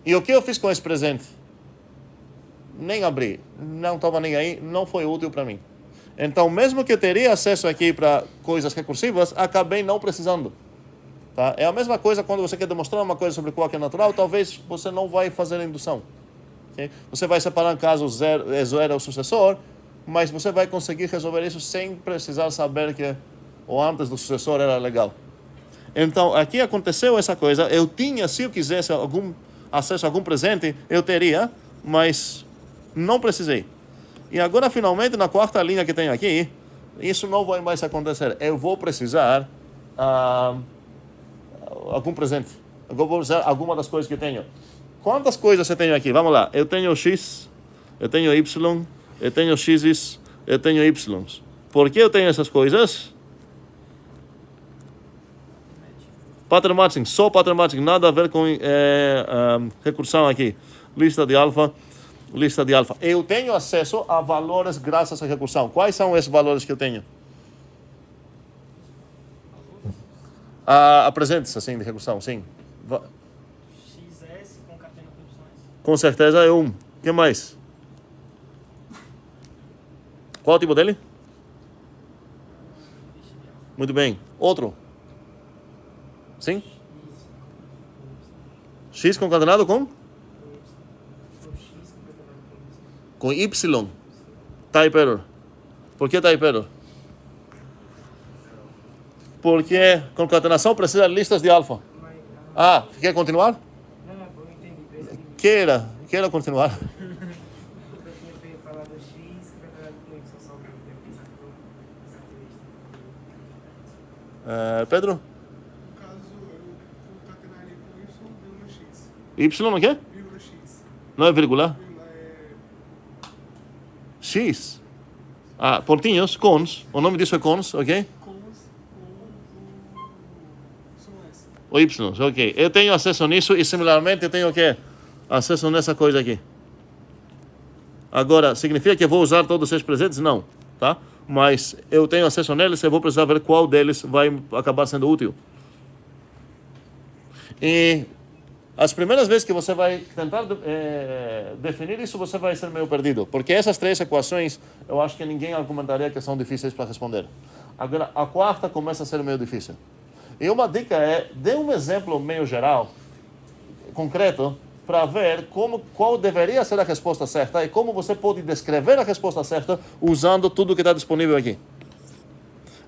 A: E o que eu fiz com esse presente? Nem abri. Não estava nem aí. Não foi útil para mim. Então, mesmo que eu teria acesso aqui para coisas recursivas, acabei não precisando. Tá? É a mesma coisa quando você quer demonstrar uma coisa sobre qual que é natural, talvez você não vai fazer a indução. Okay? Você vai separar caso zero é o sucessor, mas você vai conseguir resolver isso sem precisar saber que o antes do sucessor era legal. Então, aqui aconteceu essa coisa. Eu tinha, se eu quisesse algum acesso a algum presente, eu teria, mas Não precisei. E agora, finalmente, na quarta linha que tem aqui, isso não vai mais acontecer. Eu vou precisar algum presente. Eu vou precisar alguma das coisas que eu tenho. Quantas coisas eu tenho aqui? Vamos lá. Eu tenho X, eu tenho Y, eu tenho X, eu tenho Y. Por que eu tenho essas coisas? Pattern matching, só pattern matching, nada a ver com recursão aqui. Lista de alfa. Eu tenho acesso a valores graças à recursão. Quais são esses valores que eu tenho? Presentes, assim, de recursão, sim.
B: XS concatena com Y.
A: Com certeza é 1. O que mais? Qual o tipo dele? Muito bem. Outro? Sim? X concatenado com? Com Y. Type error. Por que type error? Porque concatenação precisa de listas de alfa. Quer continuar?
B: Não, eu entendi.
A: Queira continuar.
B: Eu tinha falado X concatena com Y só para eu pensar essa lista.
A: Pedro?
E: No caso, eu concatenaria com Y,X.
A: Y o quê?
E: Vírgula X.
A: Não é vírgula?
E: Vírgula é
A: X. Pontinhos, cons. O nome disso é cons, ok?
E: cons com o S.
A: O Y, ok. Eu tenho acesso nisso e similarmente eu tenho o quê? Acesso nessa coisa aqui. Agora, significa que eu vou usar todos esses presentes? Não, tá? Mas eu tenho acesso neles e eu vou precisar ver qual deles vai acabar sendo útil. E as primeiras vezes que você vai tentar definir isso, você vai ser meio perdido. Porque essas três equações, eu acho que ninguém argumentaria que são difíceis para responder. Agora, a quarta começa a ser meio difícil. E uma dica é, dê um exemplo meio geral, concreto, para ver qual deveria ser a resposta certa e como você pode descrever a resposta certa usando tudo que está disponível aqui.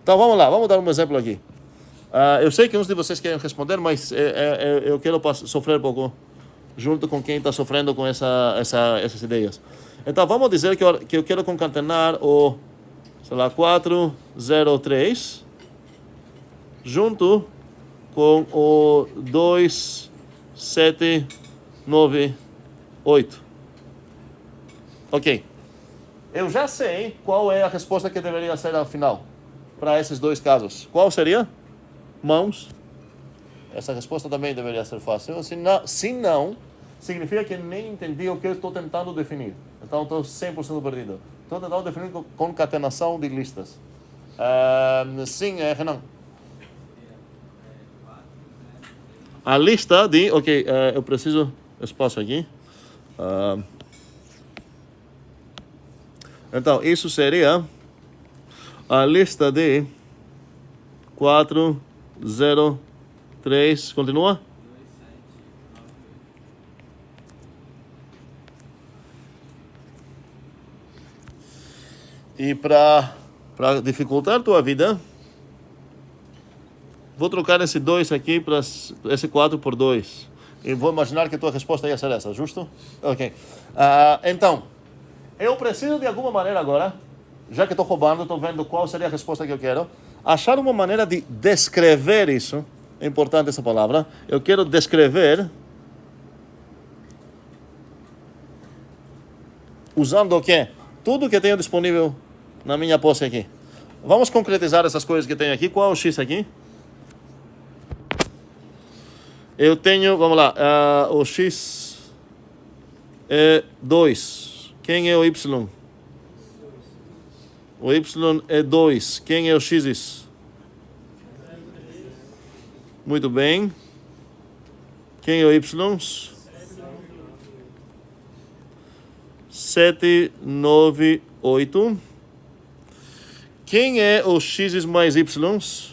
A: Então vamos lá, vamos dar um exemplo aqui. Eu sei que uns de vocês querem responder, mas eu quero sofrer um pouco junto com quem está sofrendo com essas ideias. Então vamos dizer que eu quero concatenar o, 403 junto com o 2798. Ok. Eu já sei qual é a resposta que deveria ser ao final para esses dois casos. Qual seria? Mãos. Essa resposta também deveria ser fácil. Se não, significa que nem entendi o que eu estou tentando definir. Então estou 100% perdido. Estou tentando definir concatenação de listas. Sim, Renan. A lista de... Ok, eu preciso espaço aqui. Então, isso seria a lista de 403. Continua? E para dificultar a tua vida, vou trocar esse 2 aqui para esse 4 por 2. E vou imaginar que a tua resposta ia ser essa, justo? Ok. Então, eu preciso de alguma maneira agora, já que estou roubando, estou vendo qual seria a resposta que eu quero, achar uma maneira de descrever isso. É importante essa palavra. Eu quero descrever usando o quê? Tudo que tenho disponível na minha posse aqui. Vamos concretizar essas coisas que tenho aqui. Qual é o X aqui? Eu tenho, vamos lá, o X é 2. Quem é o Y? O Y é 2. Quem é o X? Muito bem. Quem é o Y? 798. Quem é o X mais Y?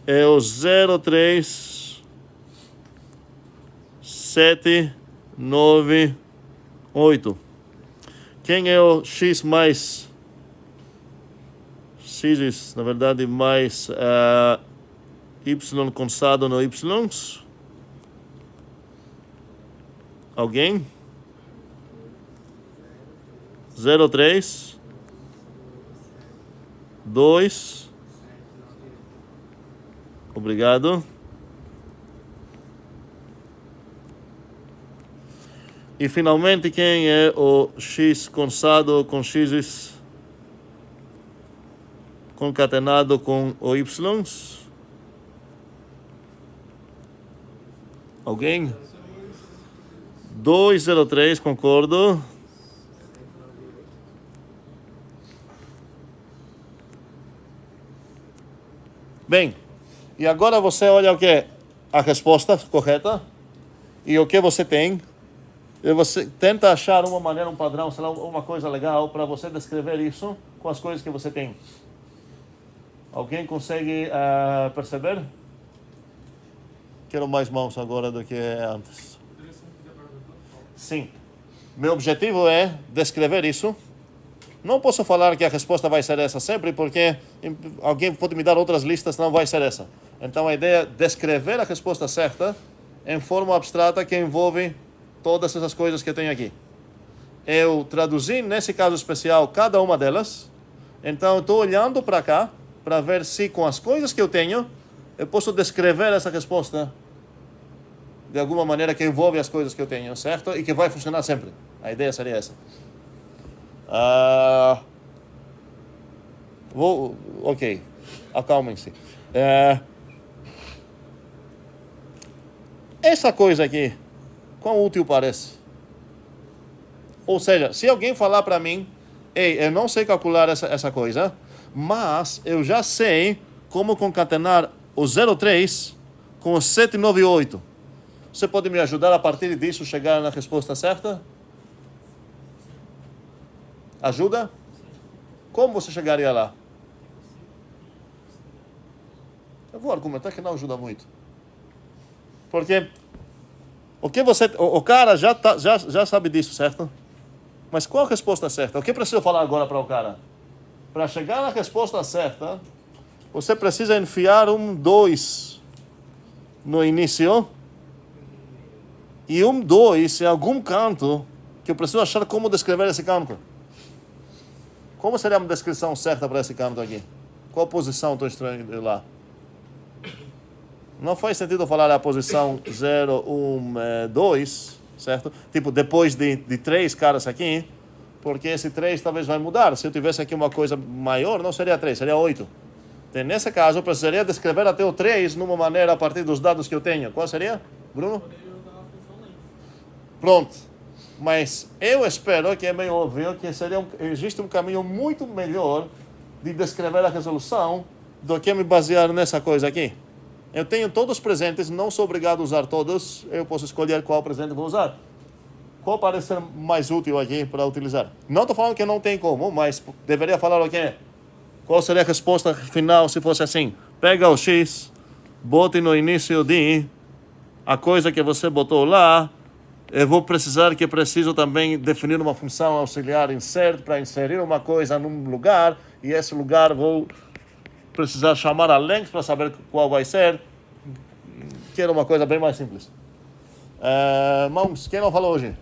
A: É o 03798. Quem é o X mais x, na verdade, mais y constado no y. Alguém? 0,3. 2. Obrigado. E finalmente, quem é o x constado com x concatenado com o y? Alguém? 2,03, concordo. Bem, e agora você olha o que? A resposta correta. E o que você tem? E você tenta achar uma maneira, um padrão, sei lá, uma coisa legal para você descrever isso com as coisas que você tem. Alguém consegue perceber? Quero mais mãos agora do que antes. Sim. Meu objetivo é descrever isso. Não posso falar que a resposta vai ser essa sempre, porque alguém pode me dar outras listas, não vai ser essa. Então a ideia é descrever a resposta certa em forma abstrata que envolve todas essas coisas que eu tenho aqui. Eu traduzi, nesse caso especial, cada uma delas. Então eu estou olhando para cá, para ver se com as coisas que eu tenho, eu posso descrever essa resposta de alguma maneira que envolve as coisas que eu tenho, certo? E que vai funcionar sempre. A ideia seria essa. Ok, acalmem-se. Essa coisa aqui, quão útil parece? Ou seja, se alguém falar para mim, ei, eu não sei calcular essa coisa, mas eu já sei como concatenar o 0,3 com o 798. Você pode me ajudar a partir disso chegar na resposta certa? Ajuda? Como você chegaria lá? Eu vou argumentar que não ajuda muito. Porque o cara já sabe disso, certo? Mas qual a resposta certa? O que preciso falar agora para o cara? Para chegar na resposta certa, você precisa enfiar um 2 no início e um 2 em algum canto que eu preciso achar como descrever esse canto. Como seria uma descrição certa para esse canto aqui? Qual posição estou estranho lá? Não faz sentido falar a posição 0, 1, 2, certo? Tipo, depois de 3 caras aqui, porque esse 3 talvez vai mudar. Se eu tivesse aqui uma coisa maior, não seria 3, seria 8. Então, nesse caso, eu precisaria descrever até o 3 numa maneira a partir dos dados que eu tenho. Qual seria, Bruno? Pronto. Mas eu espero que é meio óbvio que existe um caminho muito melhor de descrever a resolução do que me basear nessa coisa aqui. Eu tenho todos os presentes, não sou obrigado a usar todos, eu posso escolher qual presente vou usar. Qual parece ser mais útil aqui para utilizar? Não estou falando que não tem como, mas deveria falar o quê? Qual seria a resposta final se fosse assim? Pega o X, bote no início de a coisa que você botou lá, eu vou precisar que preciso também definir uma função auxiliar insert para inserir uma coisa num lugar, e esse lugar vou precisar chamar a length para saber qual vai ser. Quero uma coisa bem mais simples. Mãos, quem não falou hoje?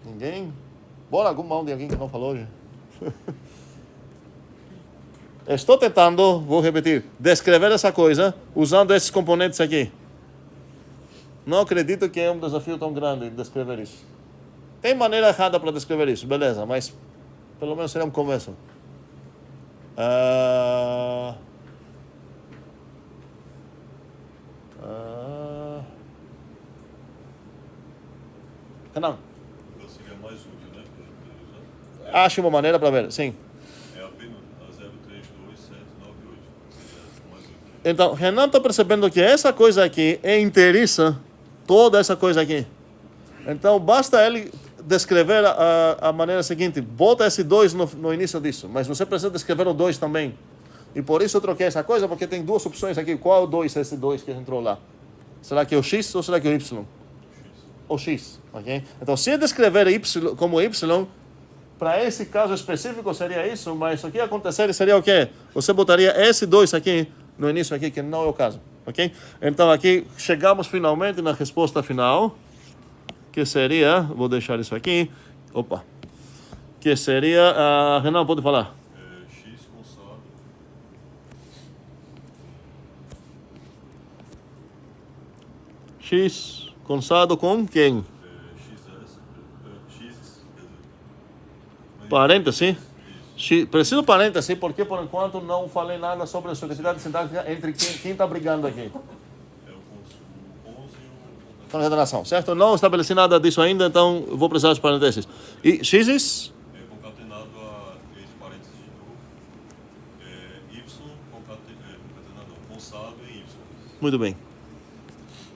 A: Ninguém? Bora alguma mão de alguém que não falou hoje? Estou tentando, vou repetir, descrever essa coisa usando esses componentes aqui. Não acredito que é um desafio tão grande descrever isso. Tem maneira errada para descrever isso, beleza, mas pelo menos seria um começo. Não.
F: Seria mais útil, né?
A: Acho uma maneira para ver, sim.
F: É apenas a 032798. Seria mais útil.
A: Então, Renan está percebendo que essa coisa aqui é inteiriça toda essa coisa aqui. Então, basta ele descrever a maneira seguinte. Bota esse 2 no início disso, mas você precisa descrever o 2 também. E por isso eu troquei essa coisa, porque tem duas opções aqui. Qual é o 2, esse 2 que entrou lá? Será que é o X ou será que é o Y? O X, ok? Então, se eu descrever Y como Y, Para esse caso específico seria isso, mas o que aconteceria seria o quê? Você botaria esse 2 aqui no início aqui, que não é o caso, ok? Então aqui chegamos finalmente na resposta final, que seria, vou deixar isso aqui, que seria, Renan, pode falar.
F: X consado.
A: X consado com quem?
F: XS. X.
A: Parêntese. Preciso parêntese porque por enquanto não falei nada sobre a subjetividade sintática entre quem está brigando aqui.
F: É o cons e o
A: Concatenação, certo? Não estabeleci nada disso ainda, então eu vou precisar de parênteses. E X?
F: concatenado a entre parênteses de novo. Y concatenado consado em Y.
A: Muito bem.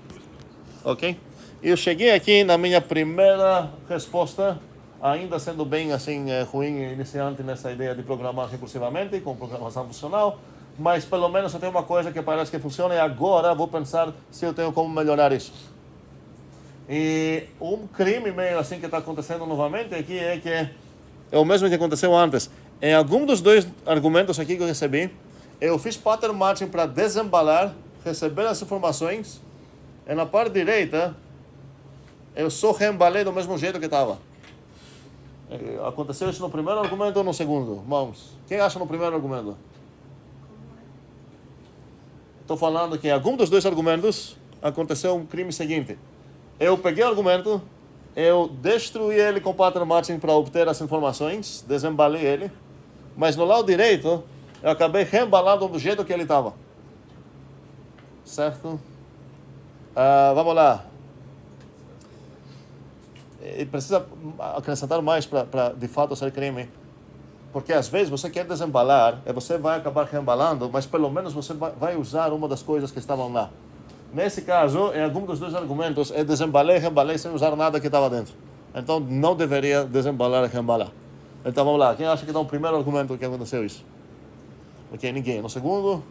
F: 2 pontos.
A: Ok? Eu cheguei aqui na minha primeira resposta, ainda sendo bem assim ruim e iniciante nessa ideia de programar recursivamente com programação funcional, mas pelo menos eu tenho uma coisa que parece que funciona e agora vou pensar se eu tenho como melhorar isso. E um crime meio assim que está acontecendo novamente aqui é que é o mesmo que aconteceu antes. Em algum dos dois argumentos aqui que eu recebi, eu fiz pattern matching para desembalar, receber as informações, e na parte direita eu só reembalei do mesmo jeito que estava. Aconteceu isso no primeiro argumento ou no segundo? Vamos. Quem acha no primeiro argumento? Estou falando que em algum dos dois argumentos aconteceu um crime seguinte. Eu peguei o argumento, eu destruí ele com pattern matching para obter as informações, desembalei ele, mas no lado direito eu acabei reembalando do jeito que ele estava. Certo? Vamos lá. E precisa acrescentar mais para de fato ser crime. Porque às vezes você quer desembalar e você vai acabar reembalando, mas pelo menos você vai usar uma das coisas que estavam lá. Nesse caso, em algum dos dois argumentos, eu desembalei e reembalei sem usar nada que estava dentro. Então não deveria desembalar e reembalar. Então vamos lá. Quem acha que dá um primeiro argumento que aconteceu isso? Ok, ninguém. No segundo?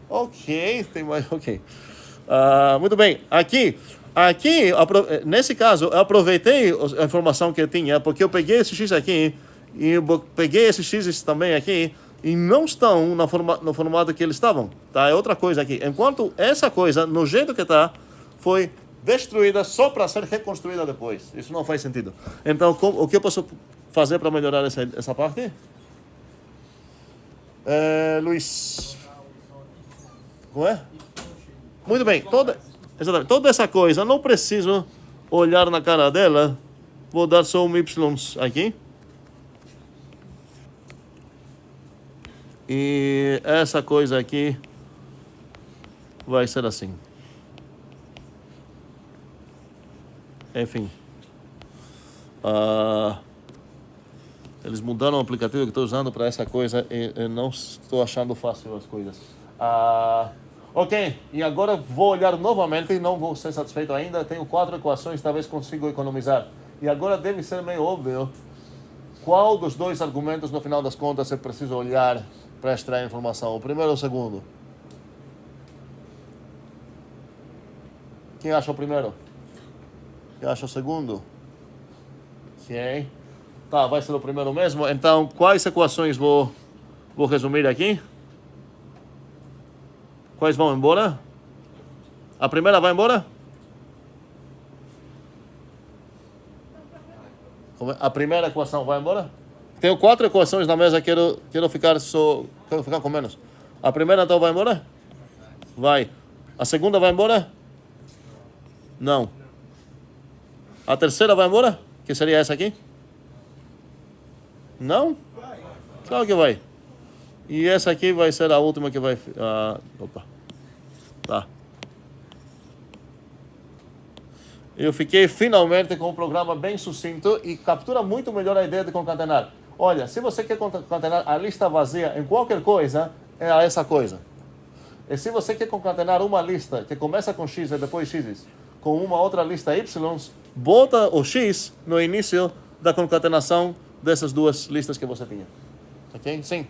A: Ok, tem mais. Ok. Muito bem. Aqui, nesse caso, eu aproveitei a informação que eu tinha, porque eu peguei esse X aqui, e eu peguei esses X também aqui, e não estão no formato que eles estavam. Tá? É outra coisa aqui. Enquanto essa coisa, no jeito que está, foi destruída só para ser reconstruída depois. Isso não faz sentido. Então, o que eu posso fazer para melhorar essa parte? Luiz. Como é? Muito bem. Exatamente. Toda essa coisa, não preciso olhar na cara dela. Vou dar só um Y aqui. E essa coisa aqui vai ser assim. Enfim. Eles mudaram o aplicativo que estou usando para essa coisa e eu não estou achando fácil as coisas. Ok, e agora vou olhar novamente, não vou ser satisfeito ainda, tenho 4 equações, talvez consiga economizar. E agora deve ser meio óbvio qual dos dois argumentos, no final das contas, eu preciso olhar para extrair informação, o primeiro ou o segundo? Quem acha o primeiro? Quem acha o segundo? Ok. Tá, vai ser o primeiro mesmo. Então, quais equações vou resumir aqui? Quais vão embora? A primeira vai embora? A primeira equação vai embora? Tenho 4 equações na mesa, quero ficar com menos. A primeira então vai embora? Vai. A segunda vai embora? Não. A terceira vai embora? Que seria essa aqui? Não? Claro que vai. E essa aqui vai ser a última que vai... opa. Tá. Eu fiquei finalmente com um programa bem sucinto e captura muito melhor a ideia de concatenar. Olha, se você quer concatenar a lista vazia em qualquer coisa, é essa coisa. E se você quer concatenar uma lista que começa com X e depois X, com uma outra lista Y, bota o X no início da concatenação dessas duas listas que você tinha. Ok? Sim.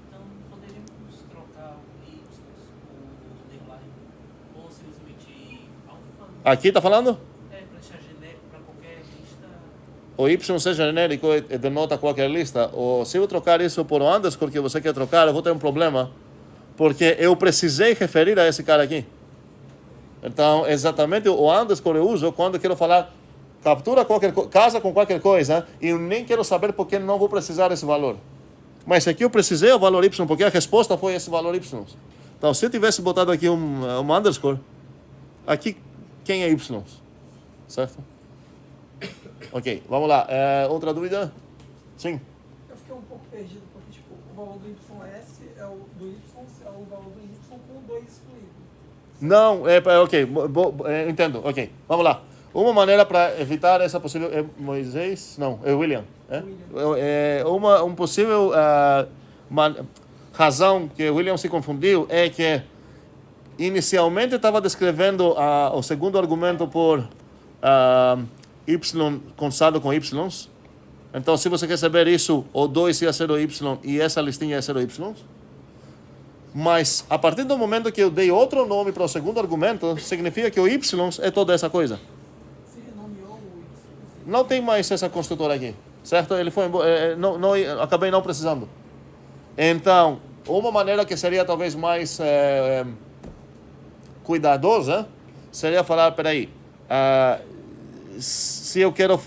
B: Então, poderíamos trocar o Y, o underline, ou simplesmente alfa?
A: Aqui tá falando?
B: Para deixar genérico para qualquer lista.
A: o Y seja genérico e denota qualquer lista, ou se eu trocar isso por o underscore que você quer trocar, eu vou ter um problema, porque eu precisei referir a esse cara aqui. Então, exatamente o underscore eu uso quando eu quero falar captura qualquer casa com qualquer coisa e eu nem quero saber porque não vou precisar desse valor. Mas aqui eu precisei o valor Y, porque a resposta foi esse valor Y. Então, se eu tivesse botado aqui um underscore, aqui quem é Y? Certo? Ok, vamos lá. Outra dúvida? Sim.
B: Eu fiquei um pouco perdido, porque tipo, o valor do YS é o do Y, é o valor do Y com 2 excluído.
A: Não, ok, entendo, ok. Vamos lá. Uma maneira para evitar essa possível... É Moisés? Não, é William. Uma possível razão que William se confundiu é que inicialmente estava descrevendo o segundo argumento por Y constado com Ys. Então, se você quer saber isso, o 2 ia ser o Y e essa listinha ia ser o Y. Mas, a partir do momento que eu dei outro nome para o segundo argumento, significa que o Y é toda essa coisa.
B: Se renomeou o Y.
A: Não tem mais essa construtora aqui, certo? Ele foi embora, acabei não precisando. Então, uma maneira que seria talvez mais cuidadosa seria falar, peraí, se eu quero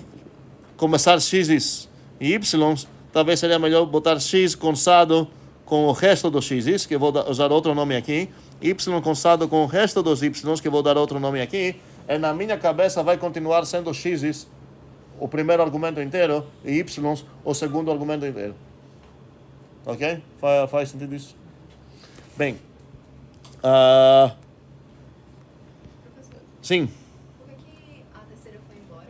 A: começar X e Y, talvez seria melhor botar X constado com o resto dos X, que eu vou usar outro nome aqui, Y constado com o resto dos Y, que eu vou dar outro nome aqui, e na minha cabeça vai continuar sendo X o primeiro argumento inteiro e Y o segundo argumento inteiro. Ok? Faz sentido isso? Bem.
D: Professor,
A: Sim.
D: por que a terceira foi embora?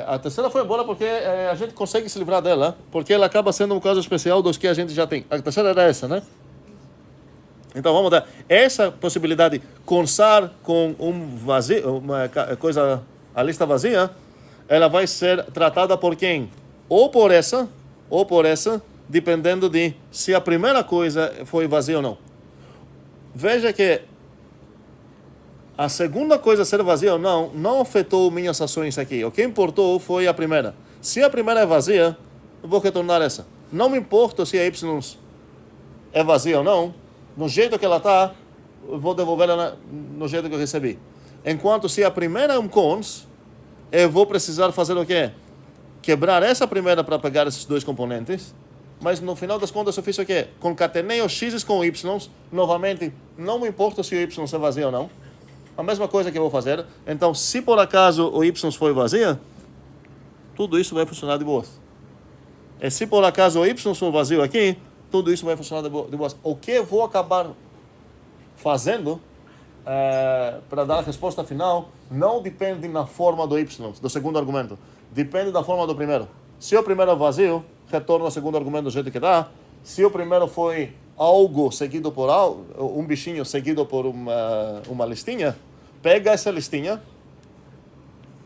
A: A terceira foi embora porque a gente consegue se livrar dela, porque ela acaba sendo um caso especial dos que a gente já tem. A terceira era essa, né? Então vamos dar essa possibilidade de constar com um vazio, uma coisa, a lista vazia, ela vai ser tratada por quem? Ou por essa, dependendo de se a primeira coisa foi vazia ou não. Veja que a segunda coisa ser vazia ou não afetou minhas ações aqui. O que importou foi a primeira. Se a primeira é vazia, eu vou retornar essa. Não me importa se a Y é vazia ou não. No jeito que ela está, eu vou devolver ela no jeito que eu recebi. Enquanto se a primeira é um cons, eu vou precisar fazer o quê? Quebrar essa primeira para pegar esses dois componentes. Mas no final das contas eu fiz o quê? Concatenei os X com Y. Novamente, não me importa se o Y é vazio ou não. A mesma coisa que eu vou fazer. Então, se por acaso o Y foi vazio, tudo isso vai funcionar de boas. E se por acaso o Y for vazio aqui, tudo isso vai funcionar de boas. O que eu vou acabar fazendo para dar a resposta final não depende na forma do Y, do segundo argumento. Depende da forma do primeiro. Se o primeiro é vazio, retorno ao segundo argumento do jeito que dá. Se o primeiro foi algo seguido por algo, um bichinho seguido por uma listinha, pega essa listinha,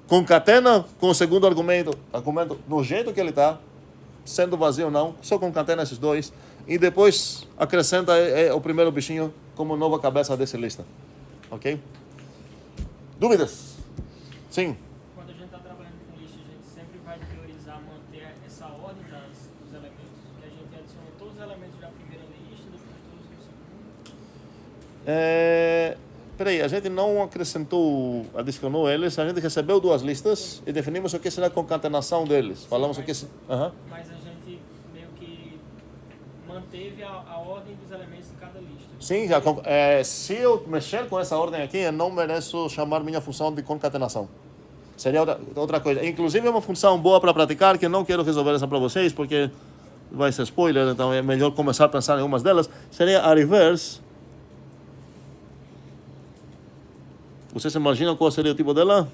A: concatena com o segundo argumento do jeito que ele está, sendo vazio ou não, só concatena esses dois, e depois acrescenta o primeiro bichinho como nova cabeça dessa lista. Ok? Dúvidas? Sim.
B: Quando a gente está trabalhando com lista, a gente sempre vai priorizar manter essa ordem dos elementos, que a gente adiciona todos os elementos da primeira lista, depois todos do segundo.
A: Peraí, a gente não adicionou eles, a gente recebeu duas listas e definimos o que será a concatenação deles. Falamos o que...
B: Mas a gente meio que manteve a ordem dos elementos de cada lista.
A: Sim, se eu mexer com essa ordem aqui, eu não mereço chamar minha função de concatenação. Seria outra coisa. Inclusive é uma função boa para praticar, que eu não quero resolver essa para vocês, porque vai ser spoiler, então é melhor começar a pensar em umas delas. Seria a reverse. Vocês imaginam qual seria o tipo dela?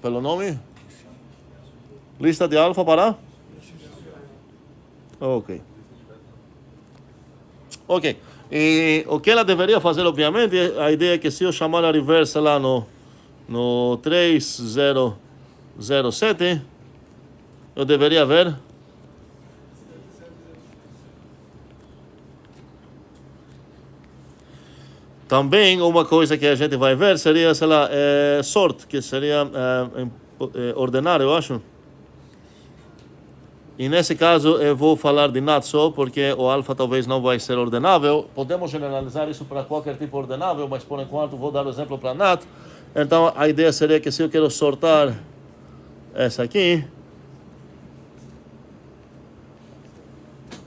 A: Pelo nome? Lista de alfa para? Ok. Ok. E o que ela deveria fazer, obviamente, a ideia é que se eu chamar a reverse lá no 3007, eu deveria ver Também uma coisa que a gente vai ver seria, sei lá, sort, que seria ordenar, eu acho. E nesse caso eu vou falar de not so, porque o alfa talvez não vai ser ordenável. Podemos generalizar isso para qualquer tipo ordenável, mas por enquanto vou dar o exemplo para not. Então a ideia seria que se eu quero sortar essa aqui,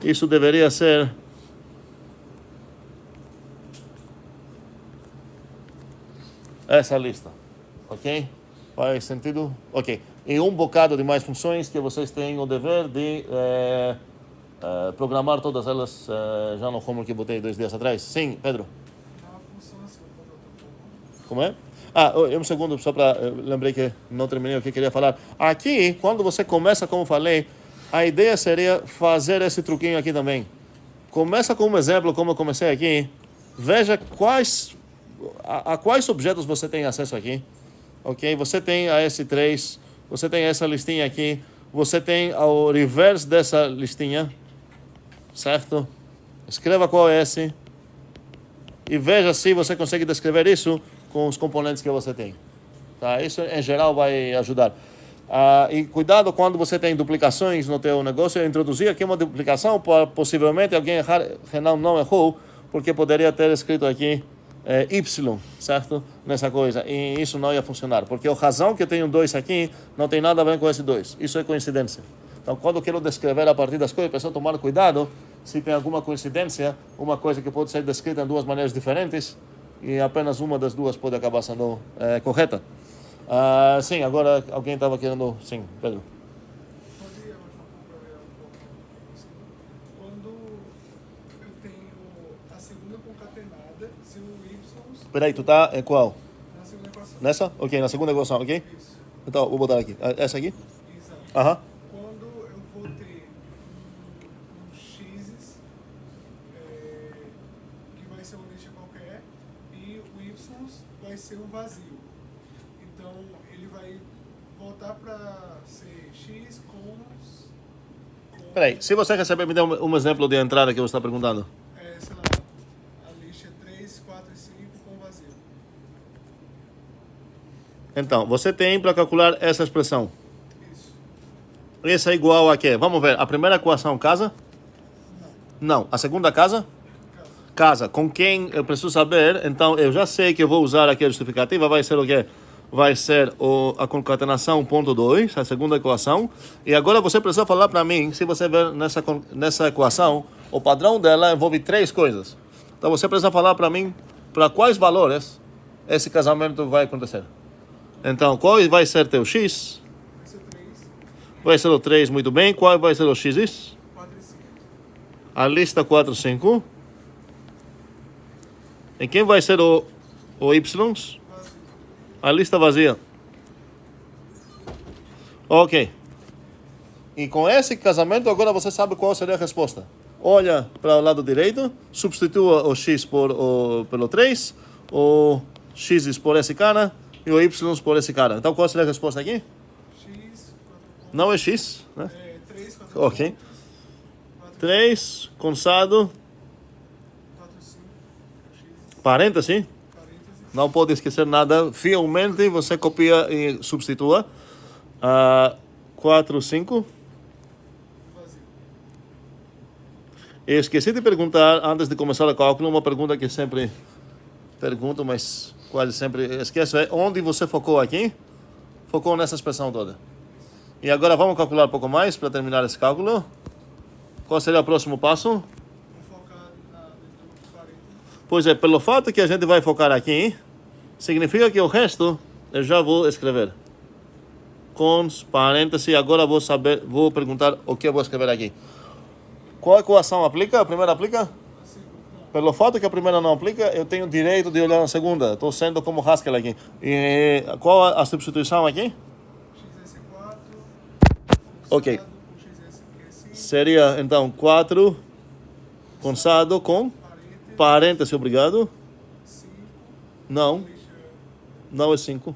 A: isso deveria ser essa lista, ok? Faz sentido? Ok. E um bocado de mais funções que vocês têm o dever de programar todas elas já no homework que botei 2 dias atrás. Sim, Pedro?
E: Uma função assim, vou botar outra forma.
A: Como é? Ah, um segundo, só para... Lembrei que não terminei o que queria falar. Aqui, quando você começa, como falei, a ideia seria fazer esse truquinho aqui também. Começa com um exemplo, como eu comecei aqui. Veja a quais objetos você tem acesso aqui. Ok? Você tem a S3, você tem essa listinha aqui, você tem o reverse dessa listinha, certo? Escreva qual é esse e veja se você consegue descrever isso com os componentes que você tem. Tá? Isso, em geral, vai ajudar. E cuidado quando você tem duplicações no teu negócio. Eu introduzi aqui uma duplicação, possivelmente alguém errar, Renan não errou, porque poderia ter escrito aqui Y, certo? Nessa coisa. E isso não ia funcionar, porque a razão que eu tenho 2 aqui não tem nada a ver com esse 2. Isso é coincidência. Então, quando eu quero descrever a partir das coisas, preciso tomar cuidado se tem alguma coincidência, uma coisa que pode ser descrita de 2 maneiras diferentes e apenas uma das 2 pode acabar sendo correta. Sim, agora alguém estava querendo... Sim, Pedro.
E: Pode abaixar um pouco para ver um pouco assim. Quando eu tenho a segunda concatenada, se o Y
A: Peraí, tu tá em qual?
E: na segunda equação.
A: Nessa? Ok, na segunda equação, ok?
E: Isso,
A: Então, vou botar aqui. Essa aqui?
E: exato.
A: Aham.
E: Quando eu vou ter um X que vai ser uma lista qualquer e o Y vai ser um vazio. Então ele vai voltar para ser X com
A: Peraí, se você receber, me dê um exemplo de entrada que você está perguntando.
E: sei lá, a lista 3, 4 e 5 com vazio.
A: Então, você tem para calcular essa expressão.
E: Isso.
A: Essa é igual a quê? Vamos ver. A primeira equação, casa? Não. A segunda, casa? Casa. Com quem eu preciso saber? Então, eu já sei que eu vou usar aqui a justificativa. Vai ser o quê? Vai ser a concatenação ponto 2, a segunda equação. E agora você precisa falar para mim, se você ver nessa equação, o padrão dela envolve 3 coisas. Então, você precisa falar para mim para quais valores esse casamento vai acontecer. Então, qual vai ser teu X?
E: Vai ser 3,
A: Vai ser o 3, muito bem. Qual vai ser o X?
E: 4 e 5.
A: A lista 4, 5. E quem vai ser o Y?
E: Vazio.
A: A lista vazia. Ok. E com esse casamento, agora você sabe qual seria a resposta. Olha para o lado direito, substitua o X pelo 3, o X por esse cara e o Y por esse cara. Então, qual seria a resposta aqui?
E: X, 4,
A: Não é X, né?
E: 3, 4,
A: Ok.
E: 4,
A: 3, constado,
E: 4, 5, X,
A: parêntese.
E: parênteses,
A: Não pode esquecer nada. Fielmente você copia e substitua. 4, 5.
E: vazio.
A: Eu esqueci de perguntar, antes de começar o cálculo, uma pergunta que sempre pergunto, mas quase sempre esqueço. É onde você focou aqui? Focou nessa expressão toda. E agora vamos calcular um pouco mais para terminar esse cálculo. Qual seria o próximo passo?
E: Vou focar dentro do parênteses.
A: Pois é, pelo fato que a gente vai focar aqui, significa que o resto eu já vou escrever. Cons, parêntese, agora vou perguntar o que eu vou escrever aqui. Qual equação aplica? A primeira aplica? Pelo fato que a primeira não aplica, eu tenho direito de olhar na segunda. Estou sendo como Haskell aqui. E qual a substituição aqui?
E: XS4,
A: Ok.
E: com XS5,
A: Seria, então, 4 constado com
E: parênteses,
A: parêntese, obrigado.
E: 5,
A: Não,
E: lista,
A: não é 5.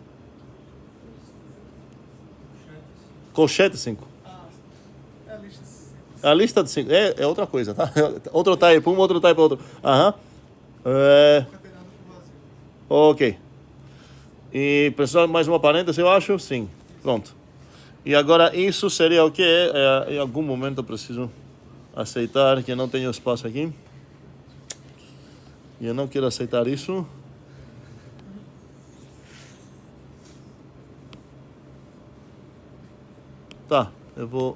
A: Colchete 5.
E: é a lista 5.
A: A lista de 5 é outra coisa, tá? Outro type 1, outro type outro. Aham.
E: Concatenado com vazio.
A: Ok. E pessoal, mais uma parêntese, eu acho? Sim. Pronto. E agora isso seria o quê? Em algum momento eu preciso aceitar que eu não tenho espaço aqui. E eu não quero aceitar isso. Tá, eu vou...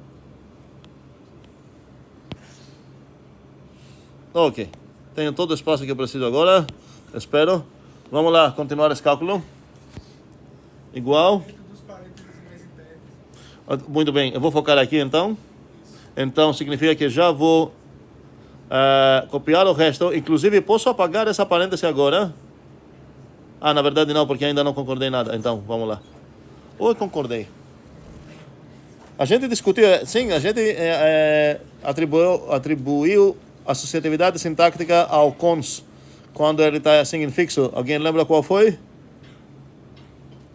A: Ok. Tenho todo o espaço que eu preciso agora. Espero. Vamos lá, continuar esse cálculo. Igual.
E: Dentro dos parênteses mais internos.
A: Muito bem, eu vou focar aqui então. Então significa que já vou copiar o resto. Inclusive, posso apagar essa parêntese agora? Ah, na verdade não, porque ainda não concordei nada. Então, vamos lá. Ou eu concordei? A gente discutiu, sim, a gente atribuiu associatividade sintática ao cons quando ele está assim em fixo. Alguém lembra qual foi?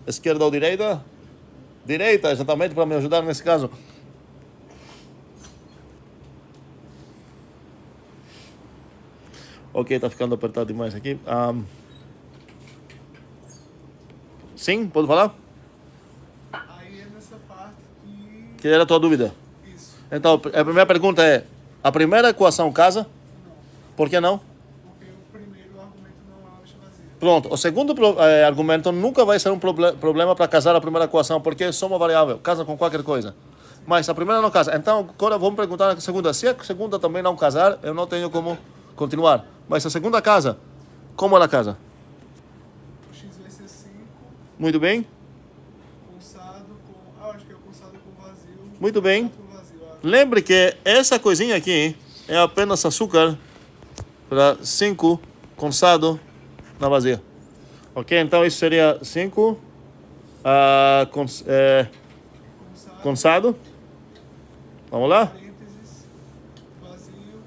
A: Esquerda ou direita? Direita, exatamente, para me ajudar nesse caso. Ok, está ficando apertado demais aqui. Sim, pode falar?
E: Aí é nessa parte
A: Que era a tua dúvida.
E: isso.
A: Então, a primeira pergunta é: a primeira equação casa?
E: Não.
A: Por que não?
E: Porque o primeiro argumento não é uma lista vazia.
A: Pronto, o segundo argumento nunca vai ser um problema para casar a primeira equação, porque é só uma variável, casa com qualquer coisa. Mas a primeira não casa. Então, agora vamos perguntar a segunda. Se a segunda também não casar, eu não tenho como continuar. Mas a segunda casa, como ela casa?
E: O x vai ser 5,
A: Muito bem,
E: pulsado com... acho que é o pulsado com vazio.
A: muito bem.
E: Com vazio,
A: Lembre que essa coisinha aqui é apenas açúcar para 5 consado na vazia. Ok, então isso seria 5 consado. Vamos lá?
E: Parênteses, vazio,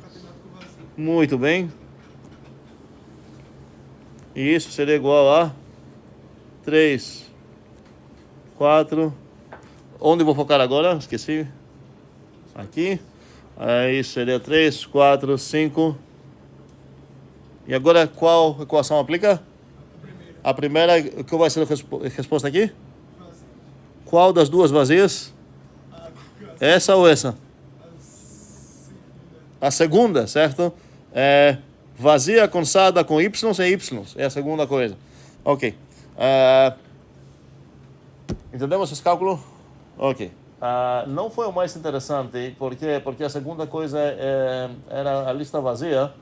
E: concatenado com vazio.
A: Muito bem. E isso seria igual a 3, 4. Onde vou focar agora? Esqueci. Aqui. Aí seria 3, 4, 5. E agora qual equação aplica? A primeira, que vai ser a resposta aqui?
E: Vazio.
A: Qual das duas vazias? Essa ou essa? A segunda, certo? É vazia consada com y e y. É a segunda coisa. Ok. Entendemos esse cálculo? Ok. Não foi o mais interessante, porque a segunda coisa era a lista vazia.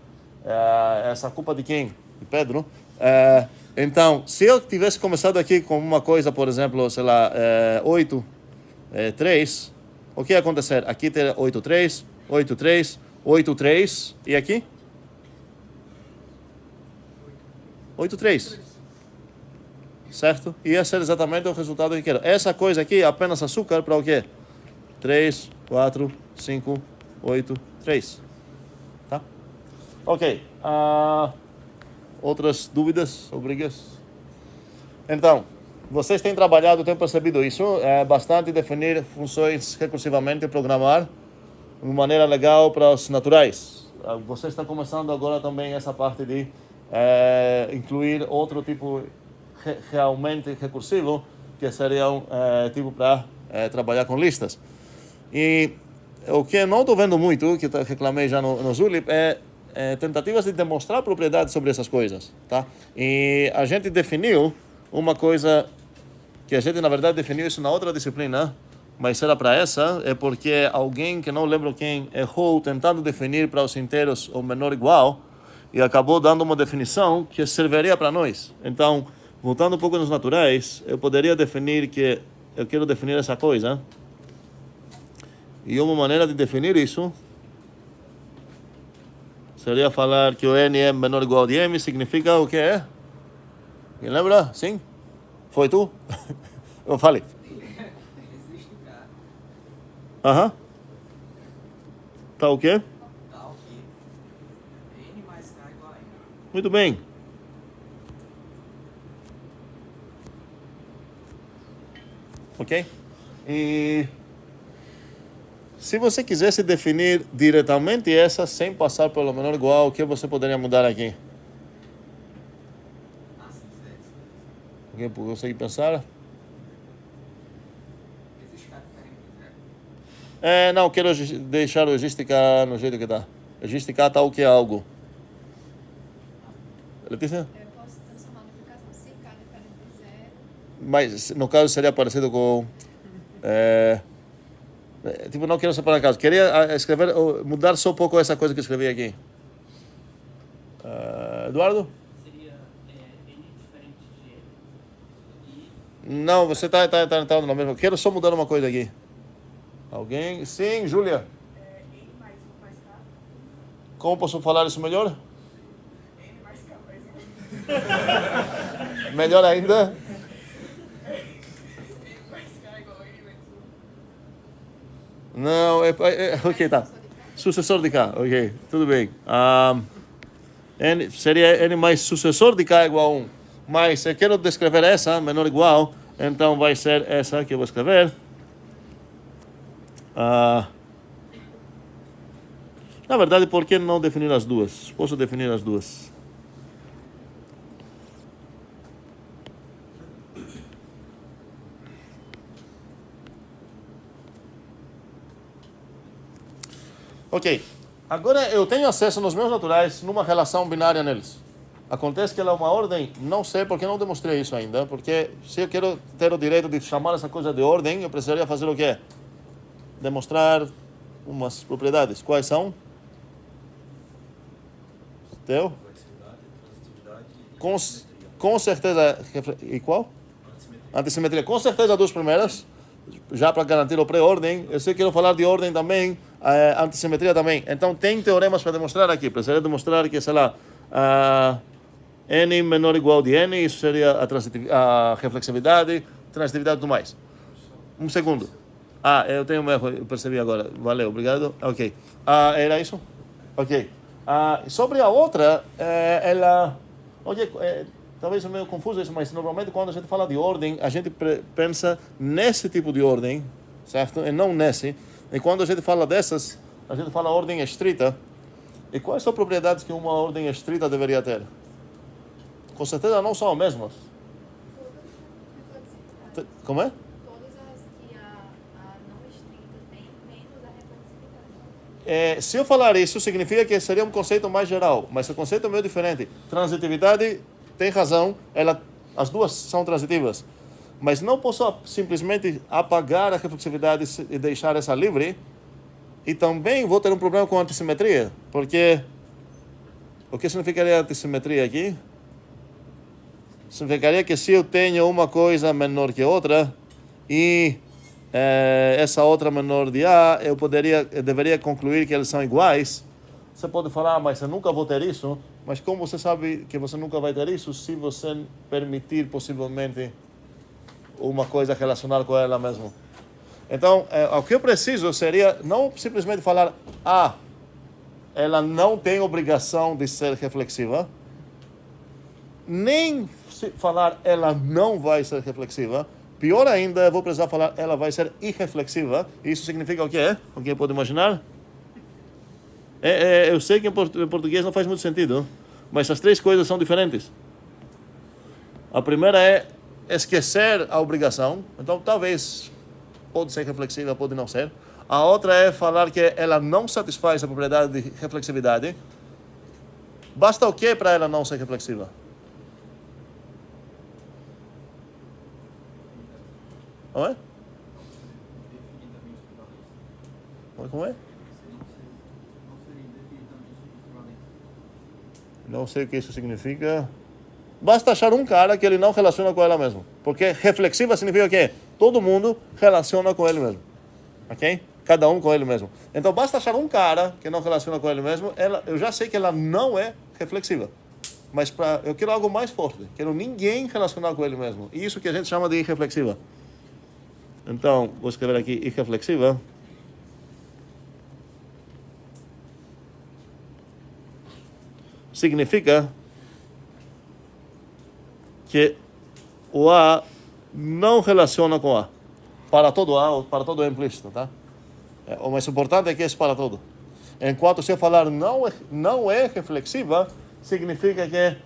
A: Essa culpa de quem? De Pedro. Então, se eu tivesse começado aqui com uma coisa, por exemplo, sei lá, 8, 3, o que ia acontecer? Aqui teria 8, 3, 8, 3, 8, 3, e aqui? 8, 3. Certo? E ia ser exatamente o resultado que eu quero. Essa coisa aqui é apenas açúcar para o quê? 3, 4, 5, 8, 3. Tá? Ok. Outras dúvidas ou brigas? Então, vocês têm trabalhado, têm percebido isso? É bastante definir funções recursivamente e programar de maneira legal para os naturais. Você está começando agora também essa parte de incluir outro tipo realmente recursivo, que seria um tipo para trabalhar com listas. E o que eu não estou vendo muito, que eu reclamei já no Zulip, é tentativas de demonstrar propriedades sobre essas coisas, tá? E a gente definiu uma coisa que a gente, na verdade, definiu isso na outra disciplina, mas era para essa, é porque alguém, que não lembro quem, errou tentando definir para os inteiros o menor igual e acabou dando uma definição que serviria para nós. Então, voltando um pouco nos naturais, eu poderia definir que eu quero definir essa coisa. E uma maneira de definir isso seria falar que o n é menor ou igual de m, significa o que é? Quem lembra? Sim? Foi tu? Eu falei. Aham. Tá o quê?
C: Tá ok. N mais K igual a N.
A: Muito bem. Ok? E se você quisesse definir diretamente essa sem passar pelo menor igual, o que você poderia mudar aqui?
C: A
A: Alguém consegue pensar? Não, quero deixar logística no jeito que está. Logística tal que é algo. Letícia?
D: Eu posso transformar a multiplicação se k diferente de zero.
A: Mas no caso seria parecido com. Tipo, não quero separar caso. Queria escrever, mudar só um pouco essa coisa que escrevi aqui. Eduardo?
B: Seria N diferente de N.
A: Não, você está entrando na mesma. Quero só mudar uma coisa aqui. Alguém? Sim, Júlia.
G: N mais 1 mais K.
A: Como posso falar isso melhor?
G: N mais K mais 1.
A: Melhor ainda?
G: N mais K igual a N mais 1.
A: Não, ok, tá. Sucessor de K, ok, tudo bem. N, seria N mais sucessor de K igual a 1. Mas eu quero descrever essa, menor ou igual, então vai ser essa que eu vou escrever. Na verdade, por que não definir as duas? Posso definir as duas. Ok, agora eu tenho acesso nos meus naturais numa relação binária neles. Acontece que ela é uma ordem, não sei porque não demonstrei isso ainda, porque se eu quero ter o direito de chamar essa coisa de ordem, eu precisaria fazer o quê? Demonstrar umas propriedades. Quais são? Teu?
C: Flexibilidade, transitividade e
A: Com,
C: assimetria.
A: com certeza. E qual? Antissimetria. Com certeza as duas primeiras, já para garantir o pré-ordem. Eu sei que quero falar de ordem também, antissimetria também. Então tem teoremas para demonstrar aqui. Precisaria demonstrar que, sei lá, n menor ou igual de n, isso seria a reflexividade, transitividade e tudo mais. Um segundo. Eu tenho um erro, eu percebi agora. Valeu, obrigado. Ok. Era isso? Ok. Sobre a outra, ela... Olha, talvez é meio confuso isso, mas normalmente quando a gente fala de ordem, a gente pensa nesse tipo de ordem, certo? E não nesse. E quando a gente fala dessas, a gente fala ordem estrita. E quais são as propriedades que uma ordem estrita deveria ter? Com certeza não são as mesmas. Como é?
D: Todas as que a não estrita tem, menos a reflexividade.
A: Se eu falar isso, significa que seria um conceito mais geral, mas o conceito é meio diferente. Transitividade, tem razão, as duas são transitivas, mas não posso simplesmente apagar a reflexividade e deixar essa livre, e também vou ter um problema com a antissimetria, porque o que significaria antissimetria aqui? Significaria que se eu tenho uma coisa menor que outra, e essa outra menor de A, eu deveria concluir que eles são iguais. Você pode falar, mas eu nunca vou ter isso. Mas como você sabe que você nunca vai ter isso se você permitir possivelmente uma coisa relacionada com ela mesmo? Então, o que eu preciso seria não simplesmente falar ela não tem obrigação de ser reflexiva, nem falar ela não vai ser reflexiva. Pior ainda, eu vou precisar falar ela vai ser irreflexiva. Isso significa o quê? Alguém pode imaginar? Eu sei que em português não faz muito sentido, mas as três coisas são diferentes. A primeira é esquecer a obrigação. Então, talvez pode ser reflexiva, pode não ser. A outra é falar que ela não satisfaz a propriedade de reflexividade. Basta o que para ela não ser reflexiva? Não é? Como é? Não sei o que isso significa. Basta achar um cara que ele não relaciona com ela mesmo. Porque reflexiva significa o quê? Todo mundo relaciona com ele mesmo. Ok? Cada um com ele mesmo. Então basta achar um cara que não relaciona com ele mesmo. Eu já sei que ela não é reflexiva. Mas eu quero algo mais forte. Quero ninguém relacionar com ele mesmo. Isso que a gente chama de irreflexiva. Então, vou escrever aqui irreflexiva. Significa que o A não relaciona com A. Para todo A ou para todo é implícito, tá? O mais importante é que é para todo. Enquanto se eu falar não é reflexiva, significa que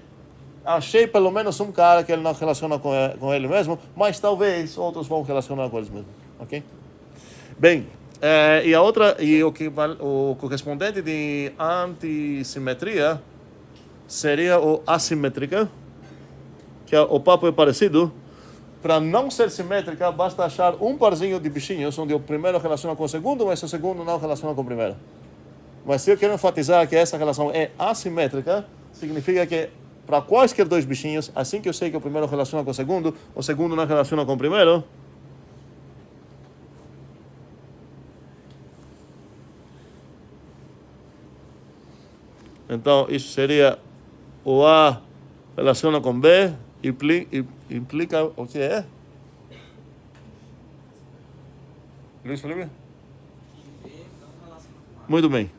A: achei pelo menos um cara que ele não relaciona com ele mesmo, mas talvez outros vão relacionar com eles mesmos, ok? Bem, e a outra, e o correspondente de antissimetria seria o assimétrica, que o papo é parecido. Para não ser simétrica, basta achar um parzinho de bichinhos onde o primeiro relaciona com o segundo, mas o segundo não relaciona com o primeiro. Mas se eu quero enfatizar que essa relação é assimétrica, significa que para quaisquer dois bichinhos, assim que eu sei que o primeiro relaciona com o segundo não relaciona com o primeiro, então isso seria o A relaciona com B, implica o que é? Luiz Felipe? Muito bem.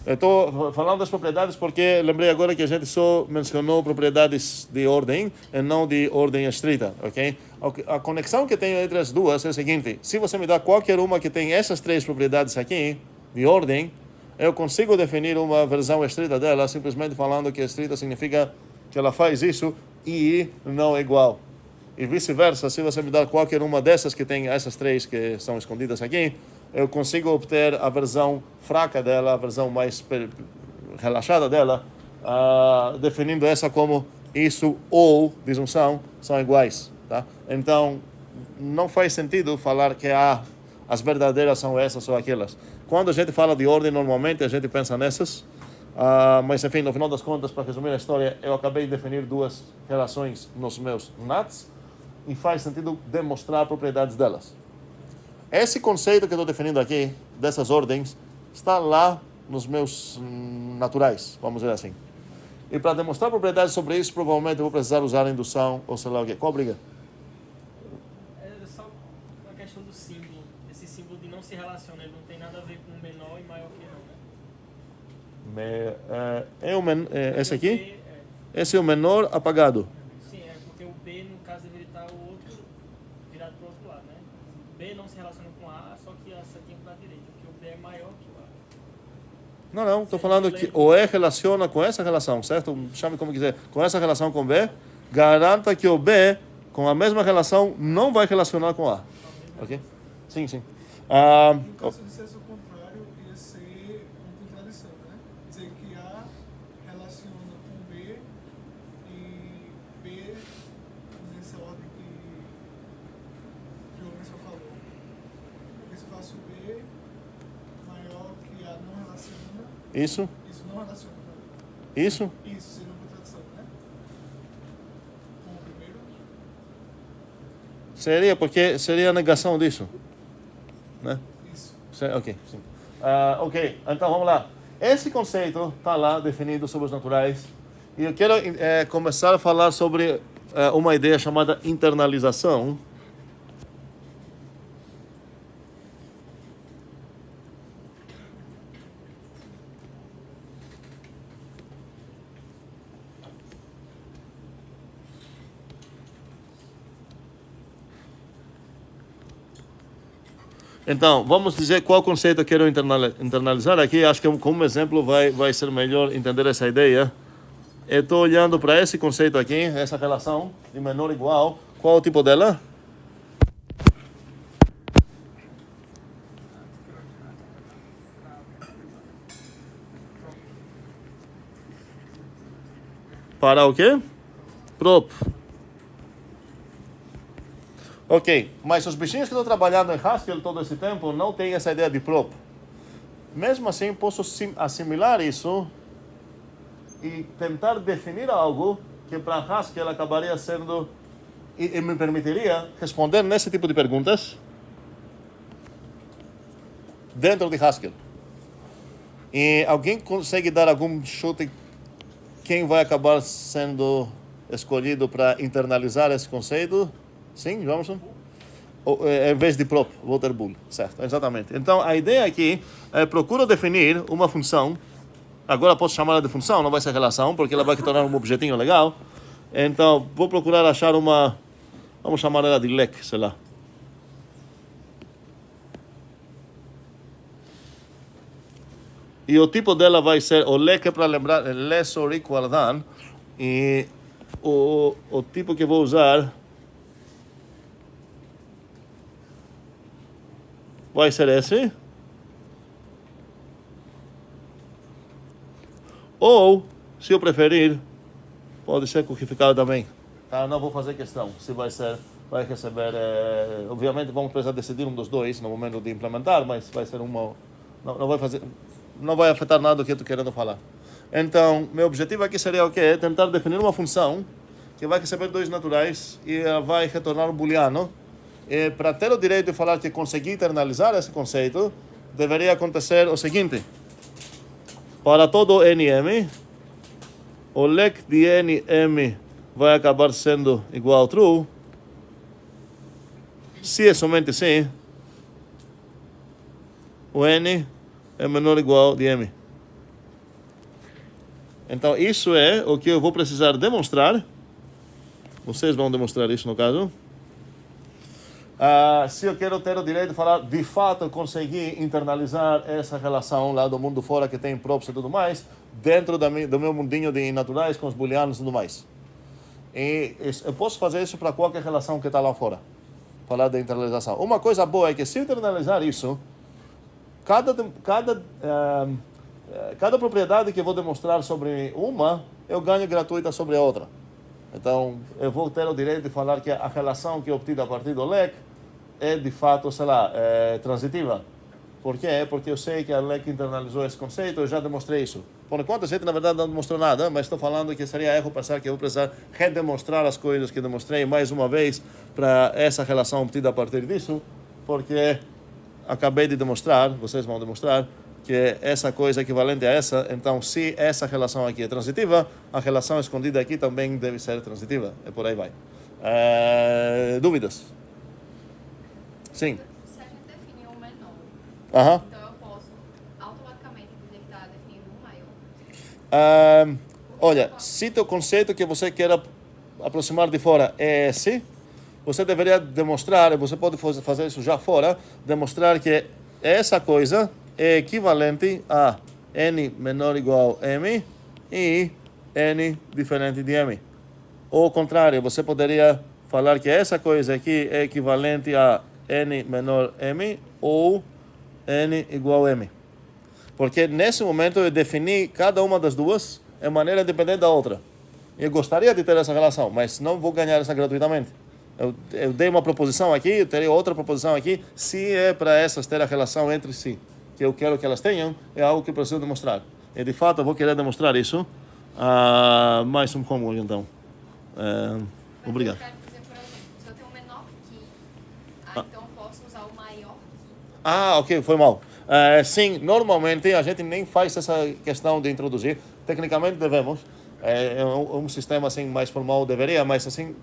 A: Eu estou falando das propriedades porque lembrei agora que a gente só mencionou propriedades de ordem e não de ordem estrita, ok? A conexão que tenho entre as duas é a seguinte: se você me dá qualquer uma que tem essas três propriedades aqui, de ordem, eu consigo definir uma versão estrita dela simplesmente falando que estrita significa que ela faz isso e não é igual. E vice-versa, se você me dar qualquer uma dessas que tem essas três que são escondidas aqui, eu consigo obter a versão fraca dela, a versão mais relaxada dela, definindo essa como isso ou disjunção são iguais. Tá? Então, não faz sentido falar que as verdadeiras são essas ou aquelas. Quando a gente fala de ordem, normalmente a gente pensa nessas, mas enfim, no final das contas, para resumir a história, eu acabei de definir duas relações nos meus NATs e faz sentido demonstrar propriedades delas. Esse conceito que eu estou definindo aqui, dessas ordens, está lá nos meus naturais, vamos dizer assim. E para demonstrar propriedades sobre isso, provavelmente eu vou precisar usar a indução ou sei lá o quê. Qual briga?
B: É só uma questão do símbolo. Esse símbolo de não se relaciona, ele não tem nada a ver com menor e maior que não, né?
A: Esse aqui?
B: B,
A: Esse é o menor apagado.
B: sim, é porque o B, no caso, deveria estar o outro virado para o outro lado, né? B não se relaciona com A, só que a setinha para a direita, porque o B é maior que o A.
A: Não, estou falando que o E relaciona com essa relação, certo? Chame como quiser. Com essa relação com B, garanta que o B, com a mesma relação, não vai relacionar com A. Ok? Sim.
E: No caso de ser o contrário, ia ser uma contradição, né? Dizer que A relaciona com B e B, nessa ordem que o Lourenço falou. Porque se eu faço B maior que A não relaciona,
A: Isso?
E: isso não relaciona.
A: Isso?
E: Isso seria uma contradição, né? Com o primeiro.
A: Seria, porque seria a negação disso. Né?
E: Isso.
A: Ok, sim. Ok, então vamos lá. Esse conceito está lá definido sobre os naturais. E eu quero começar a falar sobre uma ideia chamada internalização. Então, vamos dizer qual conceito eu quero internalizar aqui. Acho que como exemplo vai ser melhor entender essa ideia. Eu estou olhando para esse conceito aqui, essa relação de menor igual. Qual o tipo dela? Para o quê? Prop. Ok, mas os bichinhos que estão trabalhando em Haskell todo esse tempo não têm essa ideia de prop. Mesmo assim, posso assimilar isso e tentar definir algo que para Haskell acabaria sendo e me permitiria responder nesse tipo de perguntas dentro de Haskell. E alguém consegue dar algum chute quem vai acabar sendo escolhido para internalizar esse conceito? Sim, Johnson? Em vez de prop, Walter Bull, certo, exatamente. Então, a ideia aqui é procura definir uma função. Agora posso chamá-la de função, não vai ser relação, porque ela vai se tornar um objetinho legal. Então, vou procurar achar uma, vamos chamar ela de leque, sei lá. E o tipo dela vai ser, o less é para lembrar, less or equal than, e o tipo que vou usar vai ser esse. Ou, se eu preferir, pode ser codificado também. Tá? Não vou fazer questão se vai receber. Obviamente vamos precisar decidir um dos dois no momento de implementar, mas vai ser uma. Não vai afetar nada do que eu estou querendo falar. Então, meu objetivo aqui seria o quê? Tentar definir uma função que vai receber dois naturais e vai retornar um booleano. E para ter o direito de falar que consegui internalizar esse conceito, deveria acontecer o seguinte. Para todo NM, o lec de NM vai acabar sendo igual a true, se é somente se o N é menor ou igual de M. Então, isso é o que eu vou precisar demonstrar. Vocês vão demonstrar isso no caso. Se eu quero ter o direito de falar, de fato, eu consegui internalizar essa relação lá do mundo fora que tem props e tudo mais, dentro do meu mundinho de naturais com os booleanos e tudo mais. E eu posso fazer isso para qualquer relação que está lá fora. Falar de internalização. Uma coisa boa é que se eu internalizar isso, cada propriedade que eu vou demonstrar sobre uma, eu ganho gratuita sobre a outra. Então, eu vou ter o direito de falar que a relação que eu obtive a partir do LEC é, de fato, sei lá, transitiva. Por quê? Porque eu sei que a LEC internalizou esse conceito, eu já demonstrei isso. Por enquanto, a gente, na verdade, não demonstrou nada, mas estou falando que seria erro pensar que eu vou precisar redemonstrar as coisas que demonstrei mais uma vez para essa relação obtida a partir disso, porque acabei de demonstrar, vocês vão demonstrar, que essa coisa é equivalente a essa, então se essa relação aqui é transitiva, a relação escondida aqui também deve ser transitiva, e por aí vai. Dúvidas? Sim.
D: Se a gente definir um menor,
A: Aham.
D: então eu posso automaticamente dizer que está definindo um maior.
A: Olha, se teu conceito que você queira aproximar de fora é esse, você deveria demonstrar, você pode fazer isso já fora, demonstrar que essa coisa é equivalente a n menor ou igual a m e n diferente de m. Ou ao contrário, você poderia falar que essa coisa aqui é equivalente a n menor m ou n igual a m. Porque nesse momento eu defini cada uma das duas de maneira independente da outra. Eu gostaria de ter essa relação, mas não vou ganhar essa gratuitamente. Eu dei uma proposição aqui, eu terei outra proposição aqui. Se é para essas ter a relação entre si, que eu quero que elas tenham, é algo que eu preciso demonstrar. E de fato eu vou querer demonstrar isso. Mais um homework então. Obrigado.
D: Eu quero dizer, por exemplo, se eu tenho um menor que, então eu posso usar o maior que.
A: Ok, foi mal. Sim, normalmente a gente nem faz essa questão de introduzir. Tecnicamente devemos. Um sistema assim mais formal deveria, mas assim,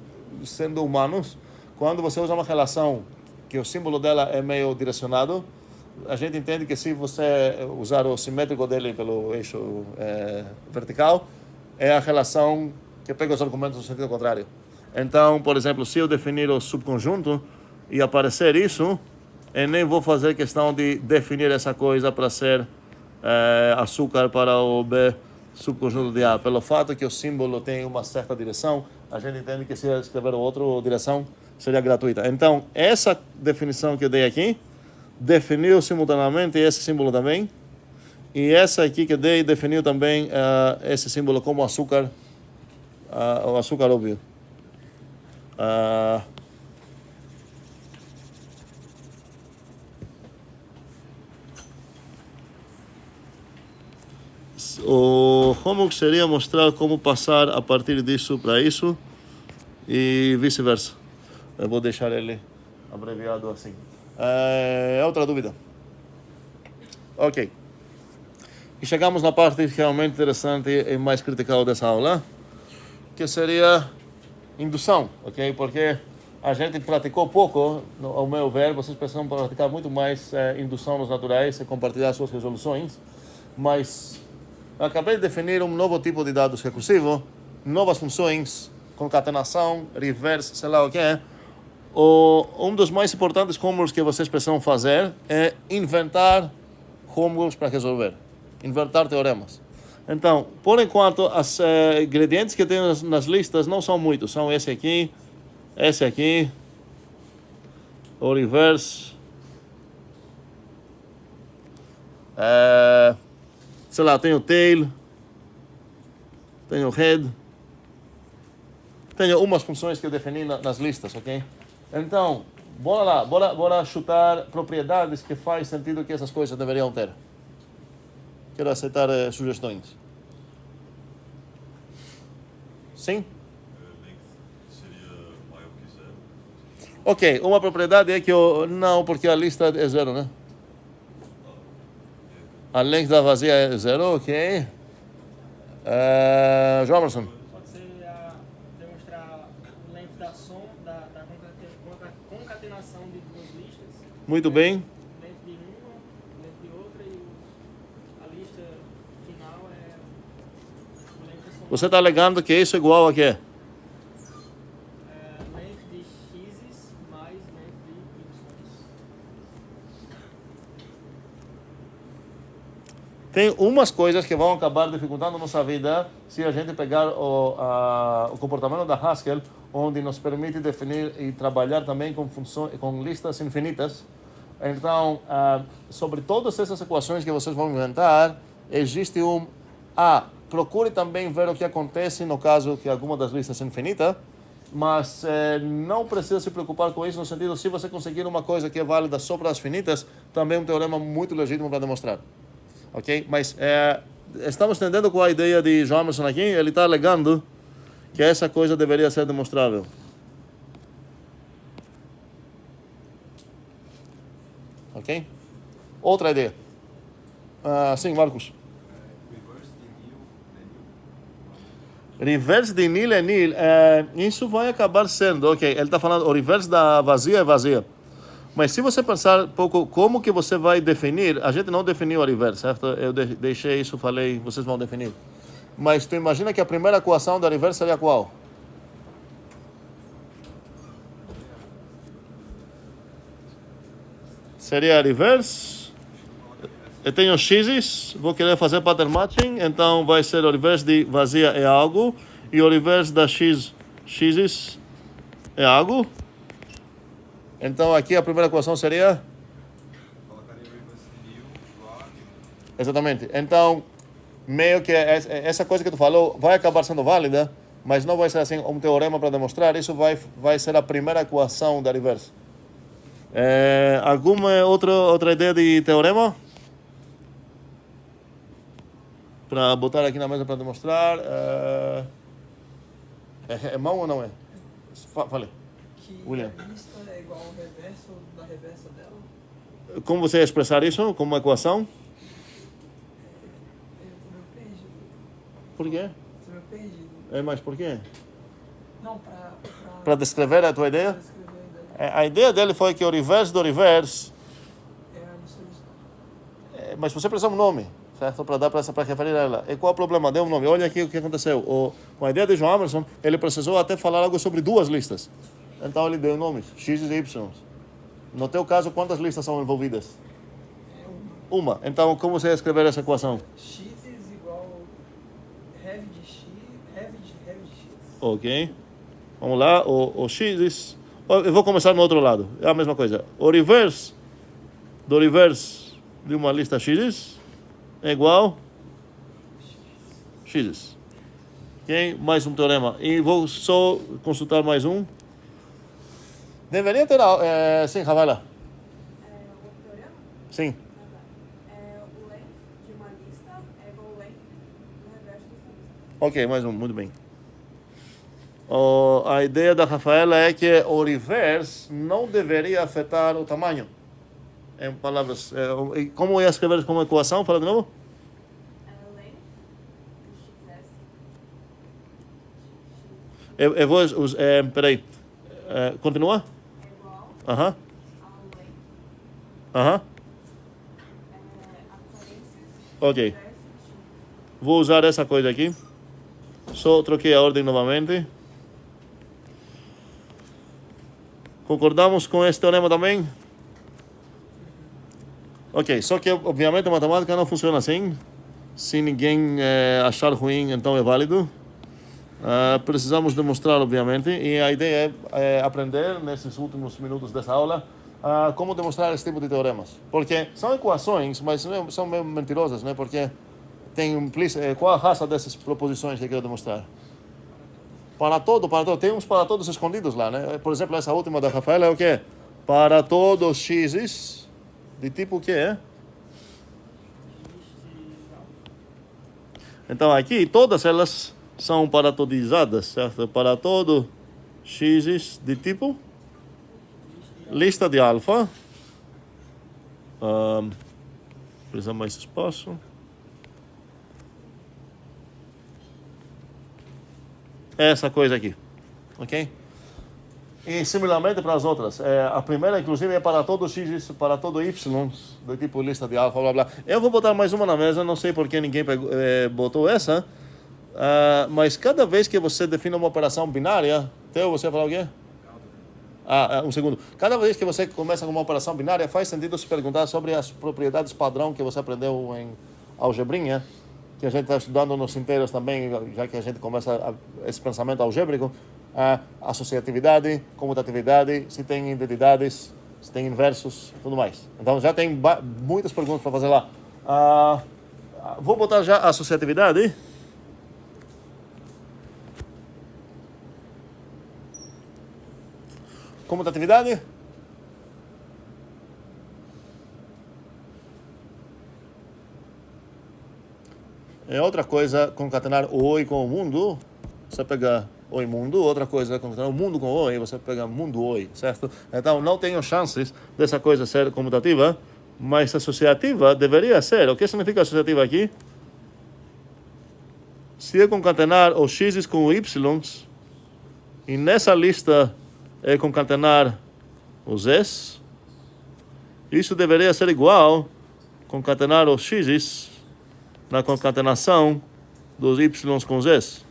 A: sendo humanos, quando você usa uma relação que o símbolo dela é meio direcionado, a gente entende que se você usar o simétrico dele pelo eixo vertical, é a relação que pega os argumentos no sentido contrário. Então, por exemplo, se eu definir o subconjunto e aparecer isso, eu nem vou fazer questão de definir essa coisa para ser açúcar para o B subconjunto de A. Pelo fato que o símbolo tem uma certa direção, a gente entende que se eu escrever outra direção, seria gratuita. Então, essa definição que eu dei aqui, definiu simultaneamente esse símbolo também, e essa aqui que eu dei definiu também esse símbolo como açúcar, o açúcar óbvio. O homework seria mostrar como passar a partir disso para isso e vice-versa. Eu vou deixar ele abreviado assim. Outra dúvida? Ok. E chegamos na parte realmente interessante e mais critical dessa aula, que seria indução, ok? Porque a gente praticou pouco, ao meu ver, vocês precisam praticar muito mais indução nos naturais e compartilhar suas resoluções, mas eu acabei de definir um novo tipo de dados recursivo, novas funções, concatenação, reverse, sei lá o que é. Um dos mais importantes homeworks que vocês precisam fazer é inventar homeworks para resolver. Inverter teoremas. Então, por enquanto, os ingredientes que tem nas listas não são muitos. São esse aqui, o reverse, sei lá, tem o tail, tem o head, tem umas funções que eu defini nas listas, ok? Então, bora lá, bora chutar propriedades que faz sentido que essas coisas deveriam ter. Quero aceitar sugestões. Sim?
F: Length seria maior que 0.
A: Ok, uma propriedade é que eu... Não, porque a lista é 0, né? A length da vazia é 0, ok. João Emerson.
B: Pode ser demonstrar o length da concatenação de duas listas.
A: Muito bem.
B: Length de uma, length de outra e a lista final é o length somado.
A: Você está alegando que isso é igual a quê?
B: Length de x mais length de y.
A: Tem umas coisas que vão acabar dificultando a nossa vida se a gente pegar o comportamento da Haskell, onde nos permite definir e trabalhar também com listas infinitas. Então, sobre todas essas equações que vocês vão inventar, existe procure também ver o que acontece no caso que alguma das listas é infinita, mas não precisa se preocupar com isso no sentido, se você conseguir uma coisa que é válida só para as finitas, também é um teorema muito legítimo para demonstrar. Ok? Mas estamos entendendo com a ideia de João Emerson aqui, ele está alegando que essa coisa deveria ser demonstrável. Ok? Outra ideia. Sim, Marcos. Reverse de nil é nil. Isso vai acabar sendo, ok, ele está falando, o reverse da vazia é vazia. Mas se você pensar um pouco como que você vai definir, a gente não definiu a reverse, certo? Eu deixei isso, falei, vocês vão definir. Mas tu imagina que a primeira equação da reverse seria qual? Seria a reverse. Eu tenho x's, vou querer fazer pattern matching, então vai ser o reverse de vazia é algo e o reverse da x's é algo. Então aqui a primeira equação seria?
C: Colocaria reverse de nil igual a nil.
A: Exatamente. Então, meio que essa coisa que tu falou vai acabar sendo válida, mas não vai ser assim um teorema para demonstrar. Isso vai ser a primeira equação da reverse. Alguma outra ideia de teorema? Para botar aqui na mesa para demonstrar. É mão ou não é? Fale.
H: Que
A: William.
H: a lista é igual ao reverso da reversa dela.
A: Como você ia expressar isso como uma equação?
H: Eu tô meio perdido.
A: Por quê?
H: Tô meio perdido.
A: Mas por quê?
H: Não,
A: Para descrever a tua ideia?
H: descrever a ideia.
A: A ideia dele foi que o reverse do reverse...
H: É a lista original.
A: Mas você precisa de um nome, certo? Para dar para referir a ela. E qual é o problema? Dê um nome. Olha aqui o que aconteceu. Com a ideia de João Emerson, ele precisou até falar algo sobre duas listas. Então ele deu nomes, X e Y. No teu caso, quantas listas são envolvidas?
H: É uma.
A: Uma. Então, como você ia escrever essa equação?
H: X igual heavy de X, heavy de X.
A: Ok. Vamos lá. O X... Eu vou começar no outro lado. É a mesma coisa. O reverse do reverse de uma lista X é igual X. Ok? Mais um teorema. E vou só consultar mais um. Deveria ter... sim, Ravala.
G: O teorema?
A: Sim.
G: O length de uma lista é igual ao length do reverso dessa lista.
A: Ok, mais um. Muito bem. A ideia da Rafaela é que o reverse não deveria afetar o tamanho. Em palavras... como eu ia escrever como equação? Fala de novo.
G: Length do XS.
A: Eu vou... peraí. Continua?
G: É igual
A: Aham.
G: ao length
A: Aham.
G: aparências
A: Ok.
G: versus X.
A: Vou usar essa coisa aqui. Só troquei a ordem novamente. Concordamos com esse teorema também? Ok, só que obviamente a matemática não funciona assim. Se ninguém achar ruim, então é válido. Precisamos demonstrar, obviamente, e a ideia é aprender, nesses últimos minutos dessa aula, como demonstrar esse tipo de teoremas. Porque são equações, mas são meio mentirosas, né? Porque tem qual a raça dessas proposições que eu quero demonstrar? Para todo. Tem uns para todos escondidos lá, né? Por exemplo, essa última da Rafaela é o quê? Para todos x de tipo o quê? Então aqui todas elas são paratodizadas, certo? Para todo x de tipo lista de alfa. Precisa mais espaço. Essa coisa aqui, ok? E similarmente para as outras. A primeira, inclusive, é para todo x, para todo y, do tipo lista de alfa, blá blá. Eu vou botar mais uma na mesa, não sei por que ninguém botou essa. Mas cada vez que você define uma operação binária, Theo, você vai falar o quê? Um segundo. Cada vez que você começa com uma operação binária, faz sentido se perguntar sobre as propriedades padrão que você aprendeu em algebrinha, que a gente está estudando nos inteiros também, já que a gente começa esse pensamento algébrico. Associatividade, comutatividade, se tem identidades, se tem inversos, tudo mais. Então já tem muitas perguntas para fazer lá. Vou botar já a associatividade. Comutatividade. É outra coisa concatenar o oi com o mundo. Você pega oi mundo, outra coisa é concatenar o mundo com oi, você pega mundo oi, certo? Então não tenho chances dessa coisa ser comutativa, mas associativa deveria ser. O que significa associativa aqui? Se eu concatenar os x com os y, e nessa lista é concatenar os s, isso deveria ser igual concatenar os x na concatenação dos y com os s.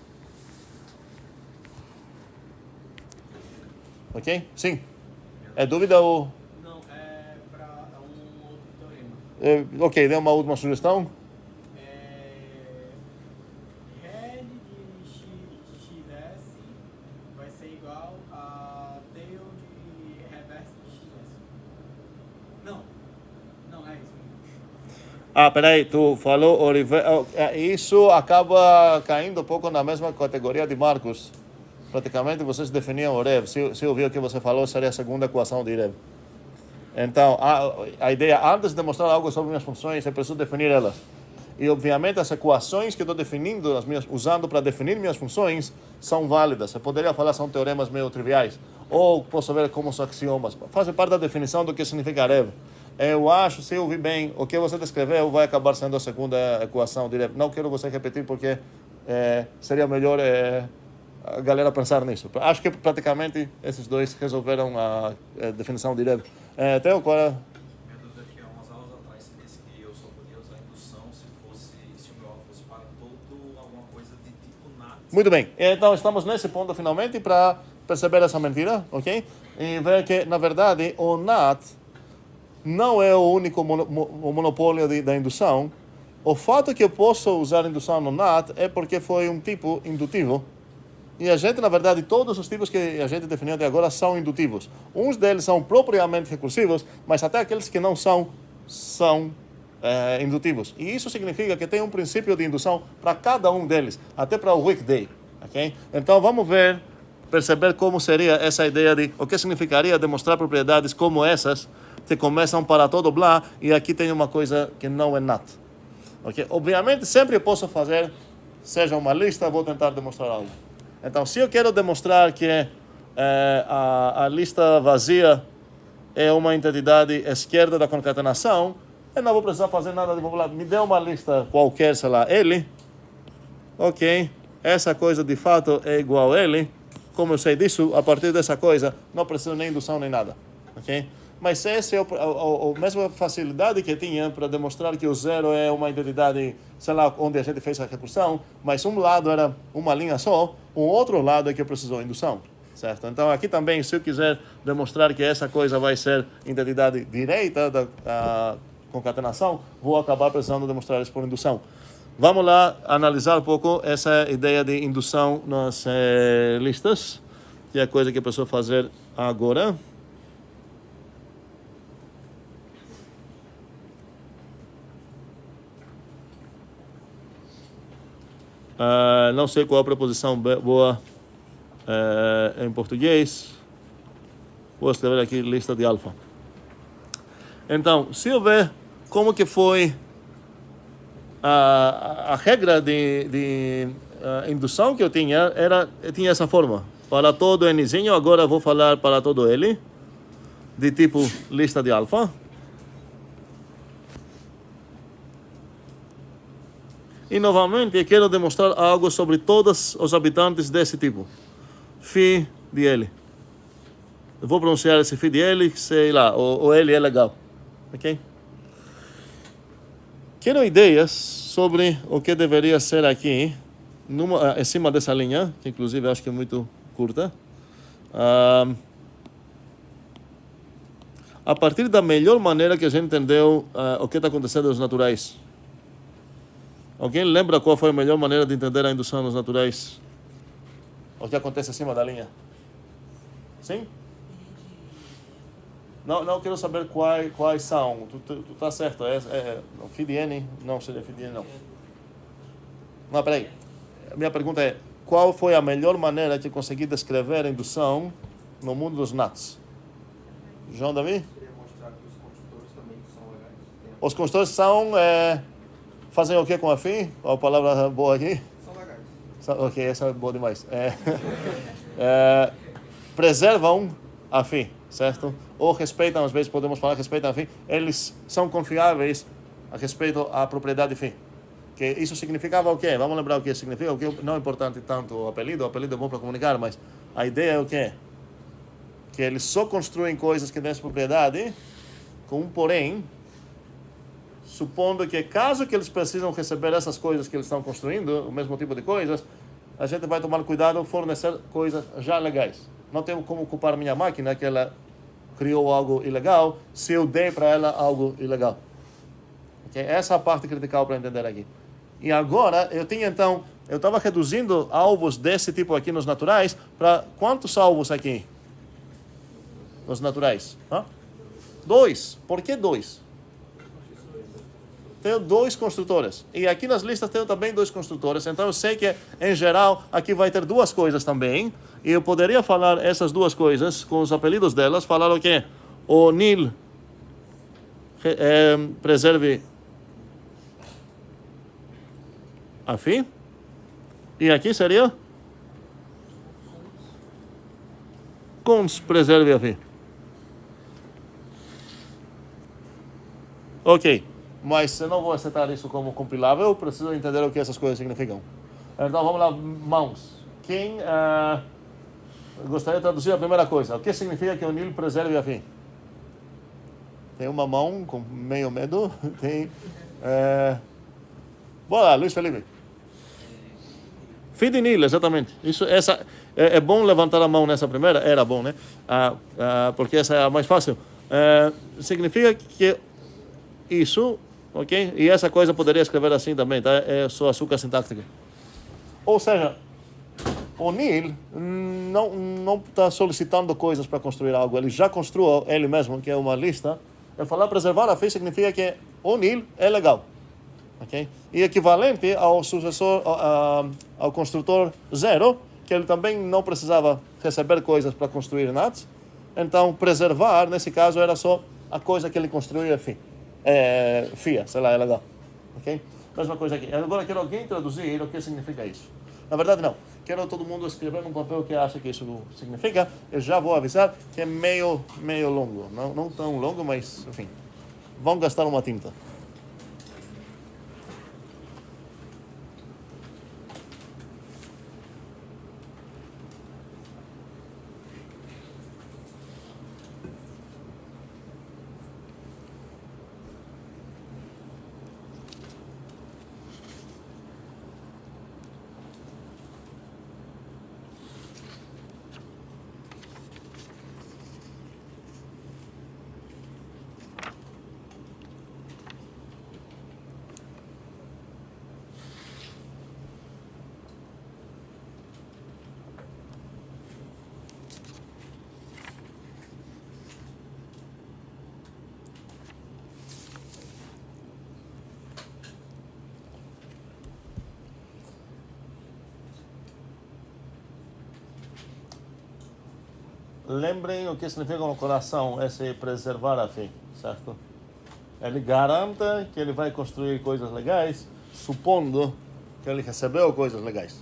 A: Ok? Sim. É dúvida ou...
B: Não, é para um outro teorema.
A: Ok, dê uma última sugestão.
B: Head de xs vai ser igual a tail de reverse de xs. Não é isso.
A: Peraí, tu falou isso acaba caindo um pouco na mesma categoria de Marcos. Praticamente vocês definiam o Rev. Se ouvir o que você falou, seria a segunda equação de Rev. Então, a ideia, antes de demonstrar algo sobre minhas funções, eu preciso definir elas. E, obviamente, as equações que eu estou definindo, usando para definir minhas funções, são válidas. Eu poderia falar que são teoremas meio triviais. Ou posso ver como são axiomas. Fazem parte da definição do que significa Rev. Eu acho, se eu ouvir bem, o que você descreveu vai acabar sendo a segunda equação de Rev. Não quero você repetir porque seria melhor... a galera pensar nisso. Acho que praticamente esses dois resolveram a definição de Rev. Theo, qual é?
C: Minha dúvida é que há umas aulas atrás você disse que eu só podia usar indução se o meu alvo fosse para todo alguma coisa de tipo NAT.
A: Muito bem. Então estamos nesse ponto finalmente para perceber essa mentira, ok? E ver que, na verdade, o NAT não é o único monopólio da indução. O fato que eu posso usar indução no NAT é porque foi um tipo indutivo. E a gente, na verdade, todos os tipos que a gente definiu até agora são indutivos. Uns deles são propriamente recursivos, mas até aqueles que não são indutivos. E isso significa que tem um princípio de indução para cada um deles, até para o weekday. Okay? Então vamos perceber como seria essa ideia de o que significaria demonstrar propriedades como essas, que começam para todo blá, e aqui tem uma coisa que não é NAT. Okay? Obviamente, sempre eu posso fazer, seja uma lista, vou tentar demonstrar algo. Então, se eu quero demonstrar que a lista vazia é uma entidade esquerda da concatenação, eu não vou precisar fazer nada de vocabulário. Me dê uma lista qualquer, sei lá, L. Ok, essa coisa de fato é igual a L. Como eu sei disso, a partir dessa coisa, não preciso nem indução nem nada. Ok? Mas essa é a mesma facilidade que tinha para demonstrar que o zero é uma identidade, sei lá, onde a gente fez a recursão, mas um lado era uma linha só, o outro lado é que precisou indução, certo? Então aqui também, se eu quiser demonstrar que essa coisa vai ser identidade direita da concatenação, vou acabar precisando demonstrar isso por indução. Vamos lá analisar um pouco essa ideia de indução nas listas, que é a coisa que eu preciso fazer agora. Não sei qual a preposição boa em português. Vou escrever aqui lista de alfa. Então, se eu ver como que foi a regra de indução que eu tinha essa forma. Para todo Nzinho, agora eu vou falar para todo L, de tipo lista de alfa. E novamente eu quero demonstrar algo sobre todos os habitantes desse tipo. Φ de L. Eu vou pronunciar esse Φ de L, sei lá, o L é legal. Ok? Quero ideias sobre o que deveria ser aqui, em cima dessa linha, que inclusive acho que é muito curta. A partir da melhor maneira que a gente entendeu o que está acontecendo nos naturais. Alguém lembra qual foi a melhor maneira de entender a indução nos naturais? O que acontece acima da linha? Sim? Não quero saber quais são. Tu tá certo. Φ de N? Não, seria Φ de N, não. Não, peraí. Minha pergunta é, qual foi a melhor maneira que eu consegui descrever a indução no mundo dos nats? João Davi?
I: Eu queria mostrar que os construtores também são legais.
A: Os construtores fazem o que com a Φ? Qual a palavra boa aqui?
I: São legais.
A: Ok, essa é boa demais. Preservam a Φ, certo? Ou respeitam, às vezes podemos falar respeitam a Φ. Eles são confiáveis a respeito à propriedade Φ. Que isso significava o quê? Vamos lembrar o que significa. O que não é importante tanto o apelido é bom para comunicar, mas a ideia é o quê? Que eles só construem coisas que têm essa propriedade, com um porém, supondo que caso que eles precisam receber essas coisas que eles estão construindo, o mesmo tipo de coisas, a gente vai tomar cuidado em fornecer coisas já legais. Não tenho como culpar minha máquina que ela criou algo ilegal se eu dei para ela algo ilegal. Okay? Essa é a parte critical para entender aqui. E agora, eu estava reduzindo alvos desse tipo aqui nos naturais para quantos alvos aqui? Nos naturais? 2. Por que 2? Tenho 2 construtores. E aqui nas listas tenho também 2 construtores. Então eu sei que, em geral, aqui vai ter 2 coisas também. E eu poderia falar essas 2 coisas com os apelidos delas. Falar o quê? O nil preserve a Φ. E aqui seria cons preserve a Φ. Ok. Mas se eu não vou aceitar isso como compilável, eu preciso entender o que essas coisas significam. Então vamos lá, mãos. Quem gostaria de traduzir a primeira coisa? O que significa que o nil preserve a Φ? Tem uma mão com meio medo. Tem. Bora lá, Luiz Felipe. Φ de nil, exatamente. É bom levantar a mão nessa primeira? Era bom, né? Porque essa é a mais fácil. Significa que isso, ok? E essa coisa poderia escrever assim também, tá? É só açúcar sintática. Ou seja, o nil não está solicitando coisas para construir algo. Ele já construiu ele mesmo, que é uma lista. Eu falar preservar a Φ significa que o nil é legal. Okay? E equivalente ao sucessor, ao construtor 0, que ele também não precisava receber coisas para construir nats. Então, preservar, nesse caso, era só a coisa que ele construía FIA, sei lá, é legal. Okay? Mesma coisa aqui. Agora, quero alguém traduzir o que significa isso. Na verdade, não. Quero todo mundo escrever num papel o que acha que isso significa. Eu já vou avisar que é meio longo. Não tão longo, mas, enfim. Vão gastar uma tinta. lembrem o que significa no coração esse preservar a fé, certo? Ele garante que ele vai construir coisas legais, supondo que ele recebeu coisas legais.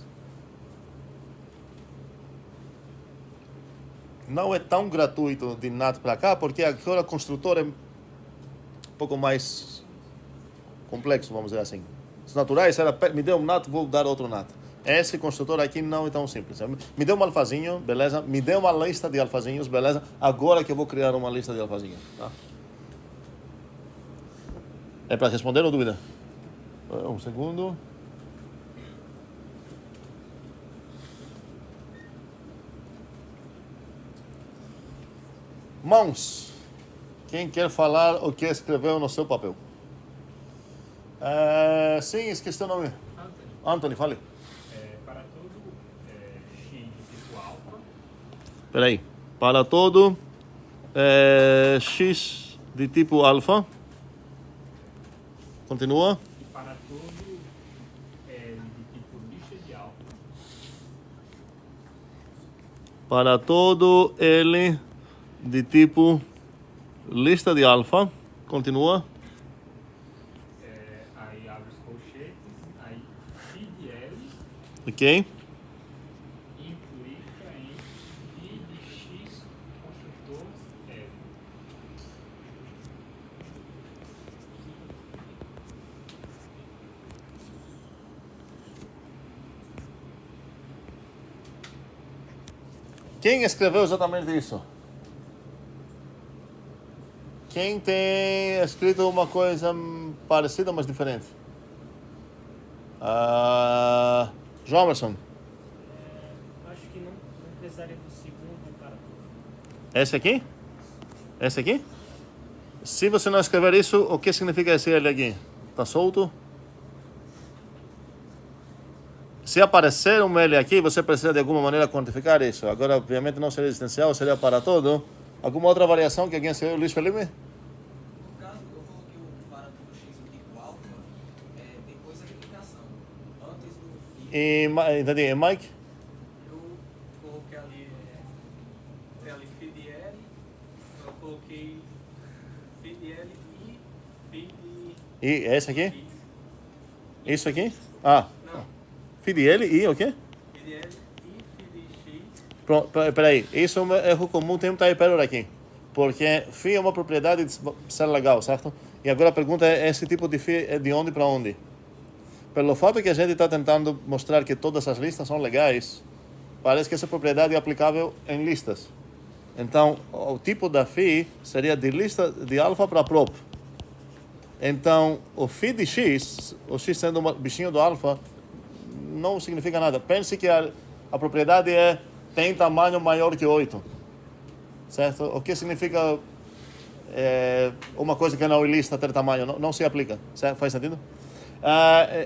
A: Não é tão gratuito de NAT para cá, porque agora o construtor é um pouco mais complexo, vamos dizer assim. Os naturais era, me deu um NAT, vou dar outro NAT. Esse construtor aqui não é tão simples. Me deu um alfazinho, beleza? Me deu uma lista de alfazinhos, beleza? Agora que eu vou criar uma lista de alfazinhos, tá? É para responder ou dúvida? Um segundo. Mãos. Quem quer falar o que escreveu no seu papel? Sim, esqueci o nome. Anthony, fale.
J: Para todo x de tipo alfa.
A: Peraí. Para todo x de tipo alfa. Continua.
J: E para todo L de tipo lista de alfa.
A: Para todo L de tipo lista de alfa. Continua.
J: Aí abre os colchetes. Aí phi de L
A: Ok.
J: implica em phi de x construtor L.
A: Quem escreveu exatamente isso? Quem tem escrito uma coisa parecida, mas diferente? João Emerson.
B: Acho que não precisaria do segundo para
A: Esse aqui? Esse aqui? Se você não escrever isso, o que significa esse L aqui? Está solto? Se aparecer um L aqui, você precisa de alguma maneira quantificar isso. Agora, obviamente, não seria existencial, seria para todo. Alguma outra variação que alguém escreveu? Luiz Felipe?
C: No caso, eu coloquei o para todo x do tipo alfa, depois a replicação. Antes do phi,
A: Entendi. E Mike?
H: Eu coloquei ali, phi de L, eu coloquei phi de L e phi de
A: E esse aqui?
H: x.
A: Isso aqui? Ah.
H: Não,
A: Phi de L e o quê?
H: phi de L e phi de x.
A: Pronto, peraí. Isso é um erro comum, tem um typo aqui. Porque phi é uma propriedade de ser legal, certo? E agora a pergunta é, esse tipo de phi é de onde para onde? Pelo fato que a gente está tentando mostrar que todas as listas são legais, parece que essa propriedade é aplicável em listas. Então, o tipo da phi seria de lista de alfa para prop. Então, o phi de x, o x sendo um bichinho do alfa, não significa nada. Pense que a propriedade tem tamanho maior que 8. Certo? O que significa uma coisa que não é lista ter tamanho? Não se aplica. Certo? Faz sentido?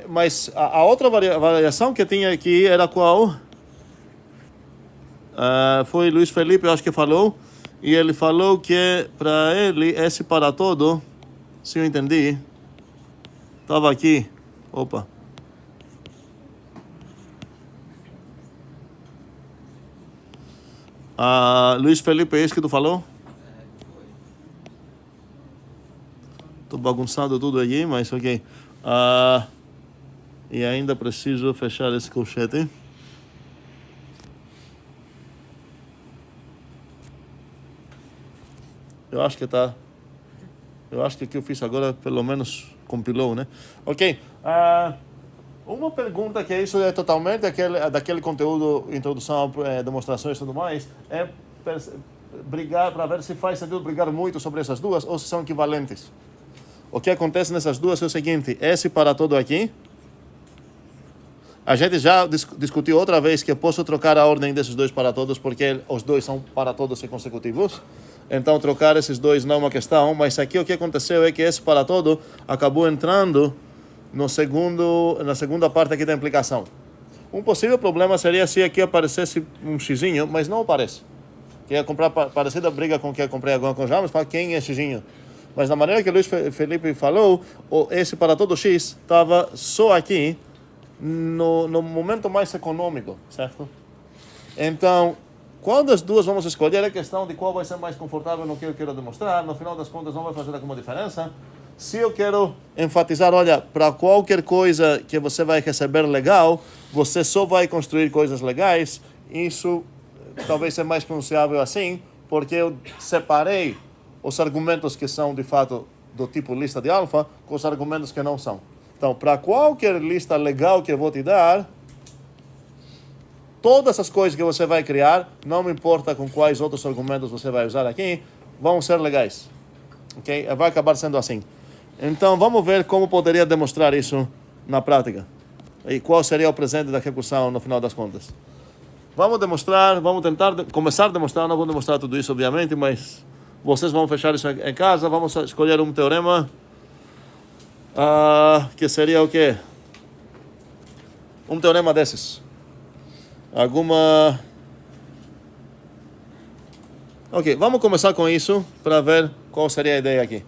A: Mas a outra variação que tinha aqui era qual? Foi Luiz Felipe, eu acho que falou. E ele falou que para ele, esse para todo, se eu entendi, estava aqui. Opa. Luiz Felipe, é isso que tu falou? Estou bagunçando tudo aqui, mas ok. E ainda preciso fechar esse colchete. Eu acho que tá. Eu acho que o que eu fiz agora, pelo menos, compilou, né? Ok. Uma pergunta que isso é totalmente daquele conteúdo, introdução, demonstrações e tudo mais, é brigar para ver se faz sentido brigar muito sobre essas duas ou se são equivalentes. O que acontece nessas duas é o seguinte: esse para todo aqui, a gente já discutiu outra vez que eu posso trocar a ordem desses dois para todos porque os dois são para todos e consecutivos. Então trocar esses dois não é uma questão, mas aqui o que aconteceu é que esse para todo acabou entrando na segunda parte aqui da implicação. Um possível problema seria se aqui aparecesse um xizinho, mas não aparece. Quem ia comprar parecida briga com quem eu comprei agora com o James, fala quem é xizinho. Mas da maneira que o Luiz Felipe falou, esse para todo x estava só aqui no momento mais econômico, certo? Então, qual das duas vamos escolher é questão de qual vai ser mais confortável no que eu quero demonstrar. No final das contas, não vai fazer alguma diferença. Se eu quero enfatizar, olha, para qualquer coisa que você vai receber legal, você só vai construir coisas legais, isso talvez seja mais pronunciável assim, porque eu separei os argumentos que são, de fato, do tipo lista de alfa, com os argumentos que não são. Então, para qualquer lista legal que eu vou te dar, todas as coisas que você vai criar, não me importa com quais outros argumentos você vai usar aqui, vão ser legais. Ok? Vai acabar sendo assim. Então, vamos ver como poderia demonstrar isso na prática. E qual seria o presente da recursão no final das contas. Vamos demonstrar, vamos tentar começar a demonstrar, não vou demonstrar tudo isso, obviamente, mas vocês vão fechar isso em casa, vamos escolher um teorema que seria o quê? Um teorema desses. Ok, vamos começar com isso para ver qual seria a ideia aqui.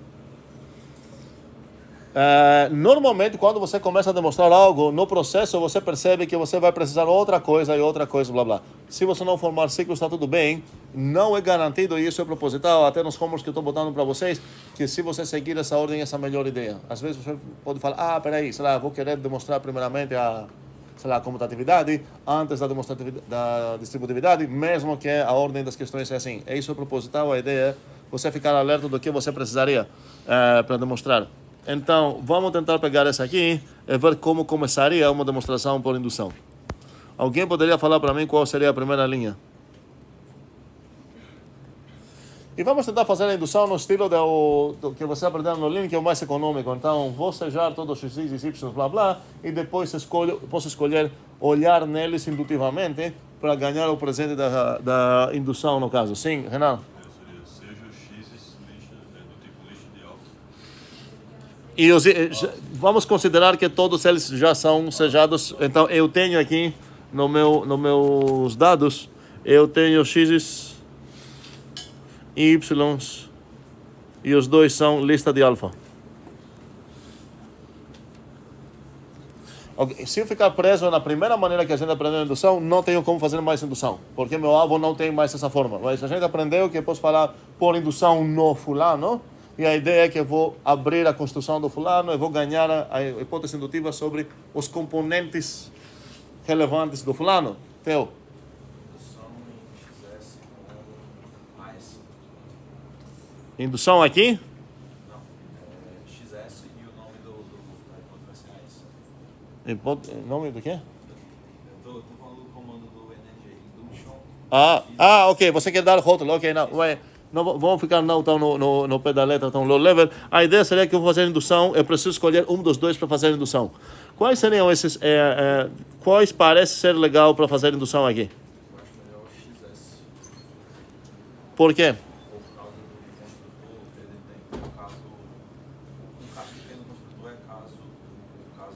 A: Normalmente, quando você começa a demonstrar algo, no processo você percebe que você vai precisar outra coisa, blá blá. Se você não formar ciclos, está tudo bem. Não é garantido, e isso é proposital, até nos homeworks que eu estou botando para vocês, que se você seguir essa ordem, essa é a melhor ideia. Às vezes você pode falar, peraí, sei lá, vou querer demonstrar primeiramente a comutatividade antes da distributividade, mesmo que a ordem das questões seja assim. É isso proposital, a ideia é você ficar alerta do que você precisaria para demonstrar. Então, vamos tentar pegar essa aqui e ver como começaria uma demonstração por indução. Alguém poderia falar para mim qual seria a primeira linha? E vamos tentar fazer a indução no estilo do que você aprendeu no Lean, que é o mais econômico. Então, vou sejar todos os x e y, blá blá, e depois posso escolher olhar neles indutivamente para ganhar o presente da indução, no caso. Sim, Renan?
F: Seja o x do tipo lista de alfa.
A: E vamos considerar que todos eles já são sejados. Então, eu tenho aqui, nos meus dados, eu tenho x e y, e os dois são lista de alfa. Okay. Se eu ficar preso na primeira maneira que a gente aprendeu a indução, não tenho como fazer mais indução, porque meu alvo não tem mais essa forma. Mas a gente aprendeu que eu posso falar por indução no fulano, e a ideia é que eu vou abrir a construção do fulano, eu vou ganhar a hipótese indutiva sobre os componentes relevantes do fulano. Teu? Indução aqui?
C: Não, XS e o nome da hipótese vai ser AS.
A: Nome do quê?
C: Estou falando do comando do Energy Induction.
A: Ok, você quer dar rótulo, ok, não vamos ficar no pé da letra, tão low level. A ideia seria que eu vou fazer indução, eu preciso escolher um dos dois para fazer indução. Quais seriam esses, quais parece ser legal para fazer indução aqui?
C: Eu acho melhor o XS.
A: Por quê?
C: Por causa do construtor, ele tem, no caso, o caso que tem no construtor é caso...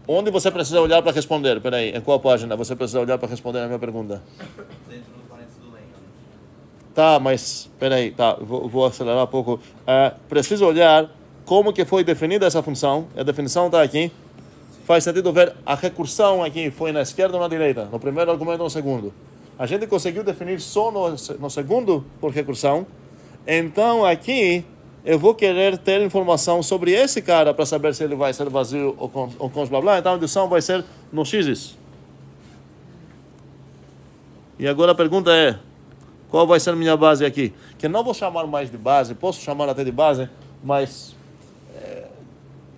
A: Onde você precisa olhar para responder? Peraí, em qual página você precisa olhar para responder a minha pergunta?
C: Dentro do parênteses do Lean.
A: Tá, mas peraí, vou acelerar um pouco. Preciso olhar como que foi definida essa função. A definição está aqui. Faz sentido ver a recursão aqui foi na esquerda ou na direita, no primeiro argumento ou no segundo. A gente conseguiu definir só no segundo por recursão. Então aqui eu vou querer ter informação sobre esse cara para saber se ele vai ser vazio ou com os blá blá. Então a indução vai ser no x. E agora a pergunta é, qual vai ser minha base aqui? Que não vou chamar mais de base, posso chamar até de base, mas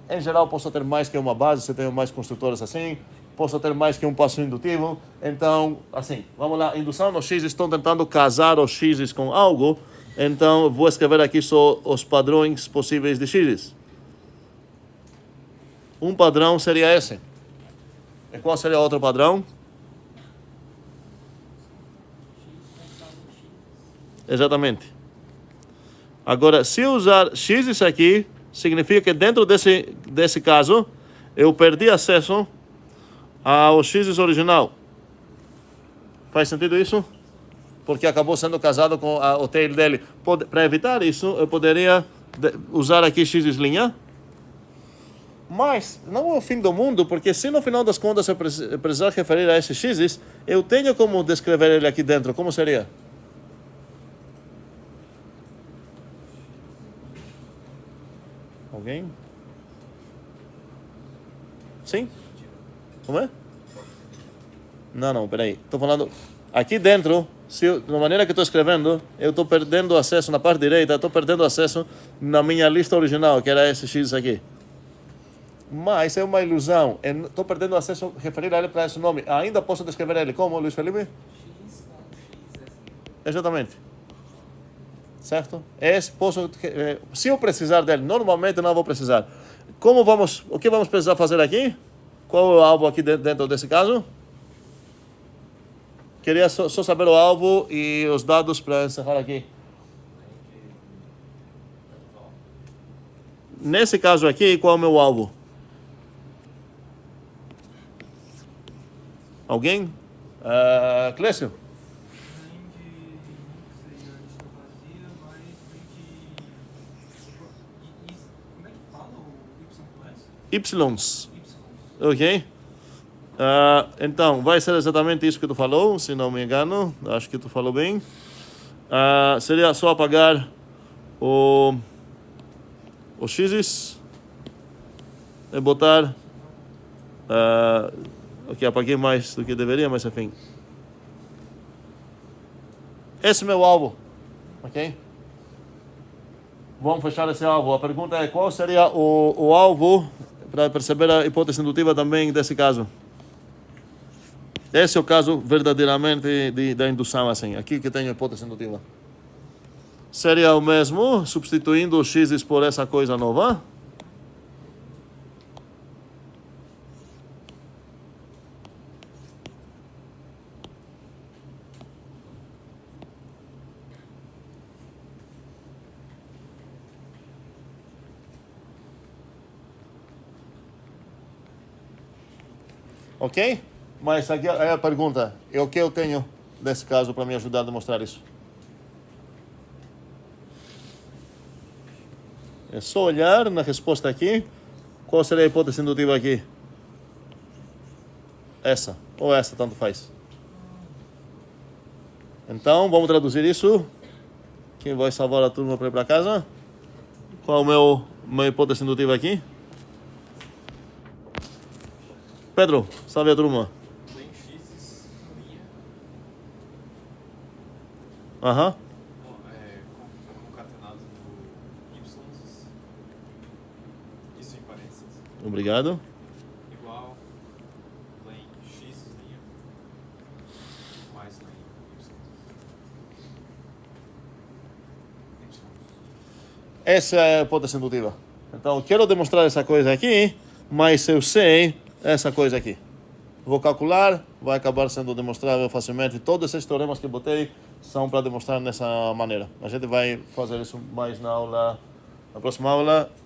A: em geral posso ter mais que uma base, se tenho mais construtores assim, posso ter mais que um passo indutivo. Então, assim, vamos lá, indução no x, estou tentando casar os x com algo, então vou escrever aqui só os padrões possíveis de x. Um padrão seria esse. E qual seria outro padrão? Exatamente. Agora, se eu usar x isso aqui, significa que dentro desse caso, eu perdi acesso ao x original. Faz sentido isso? Porque acabou sendo casado com o tail dele. Para evitar isso, eu poderia usar aqui x', Mas não é o fim do mundo, porque se no final das contas eu precisar referir a esse x, eu tenho como descrever ele aqui dentro. Como seria? Alguém? Sim? Como é? Não, peraí. Estou falando... Aqui dentro, da maneira que estou escrevendo, eu estou perdendo acesso na parte direita, estou perdendo acesso na minha lista original, que era esse x aqui. Mas é uma ilusão. Estou perdendo acesso a referir a ele para esse nome. Ainda posso descrever ele como, Luiz Felipe? Exatamente. Certo? Se eu precisar dele, normalmente não vou precisar. O que vamos precisar fazer aqui? Qual é o alvo aqui dentro desse caso? Queria só saber o alvo e os dados para encerrar aqui. Nesse caso aqui, qual é o meu alvo? Alguém? Clécio? Ys. Ok? Então, vai ser exatamente isso que tu falou, se não me engano. Acho que tu falou bem. Seria só apagar o x e botar... ok, apaguei mais do que deveria, mas enfim. Esse é meu alvo. Ok? Vamos fechar esse alvo. A pergunta é qual seria o alvo para perceber a hipótese indutiva também desse caso. Esse é o caso verdadeiramente da indução, assim. Aqui que tem a hipótese indutiva. Seria o mesmo, substituindo o x por essa coisa nova. Ok? Mas aqui é a pergunta. É o que eu tenho nesse caso para me ajudar a demonstrar isso? É só olhar na resposta aqui. Qual seria a hipótese indutiva aqui? Essa. Ou essa, tanto faz. Então, vamos traduzir isso. Quem vai salvar a turma para ir para casa? Qual é a minha hipótese indutiva aqui? Pedro, salve a turma. Aham.
F: Concatenado do y, isso em parênteses,
A: Obrigado.
F: igual len x' mais len y.
A: Essa é a hipótese indutiva. Então, eu quero demonstrar essa coisa aqui, mas eu sei essa coisa aqui. Vou calcular, vai acabar sendo demonstrável facilmente. Todos esses teoremas que botei são para demonstrar dessa maneira. A gente vai fazer isso mais na próxima aula.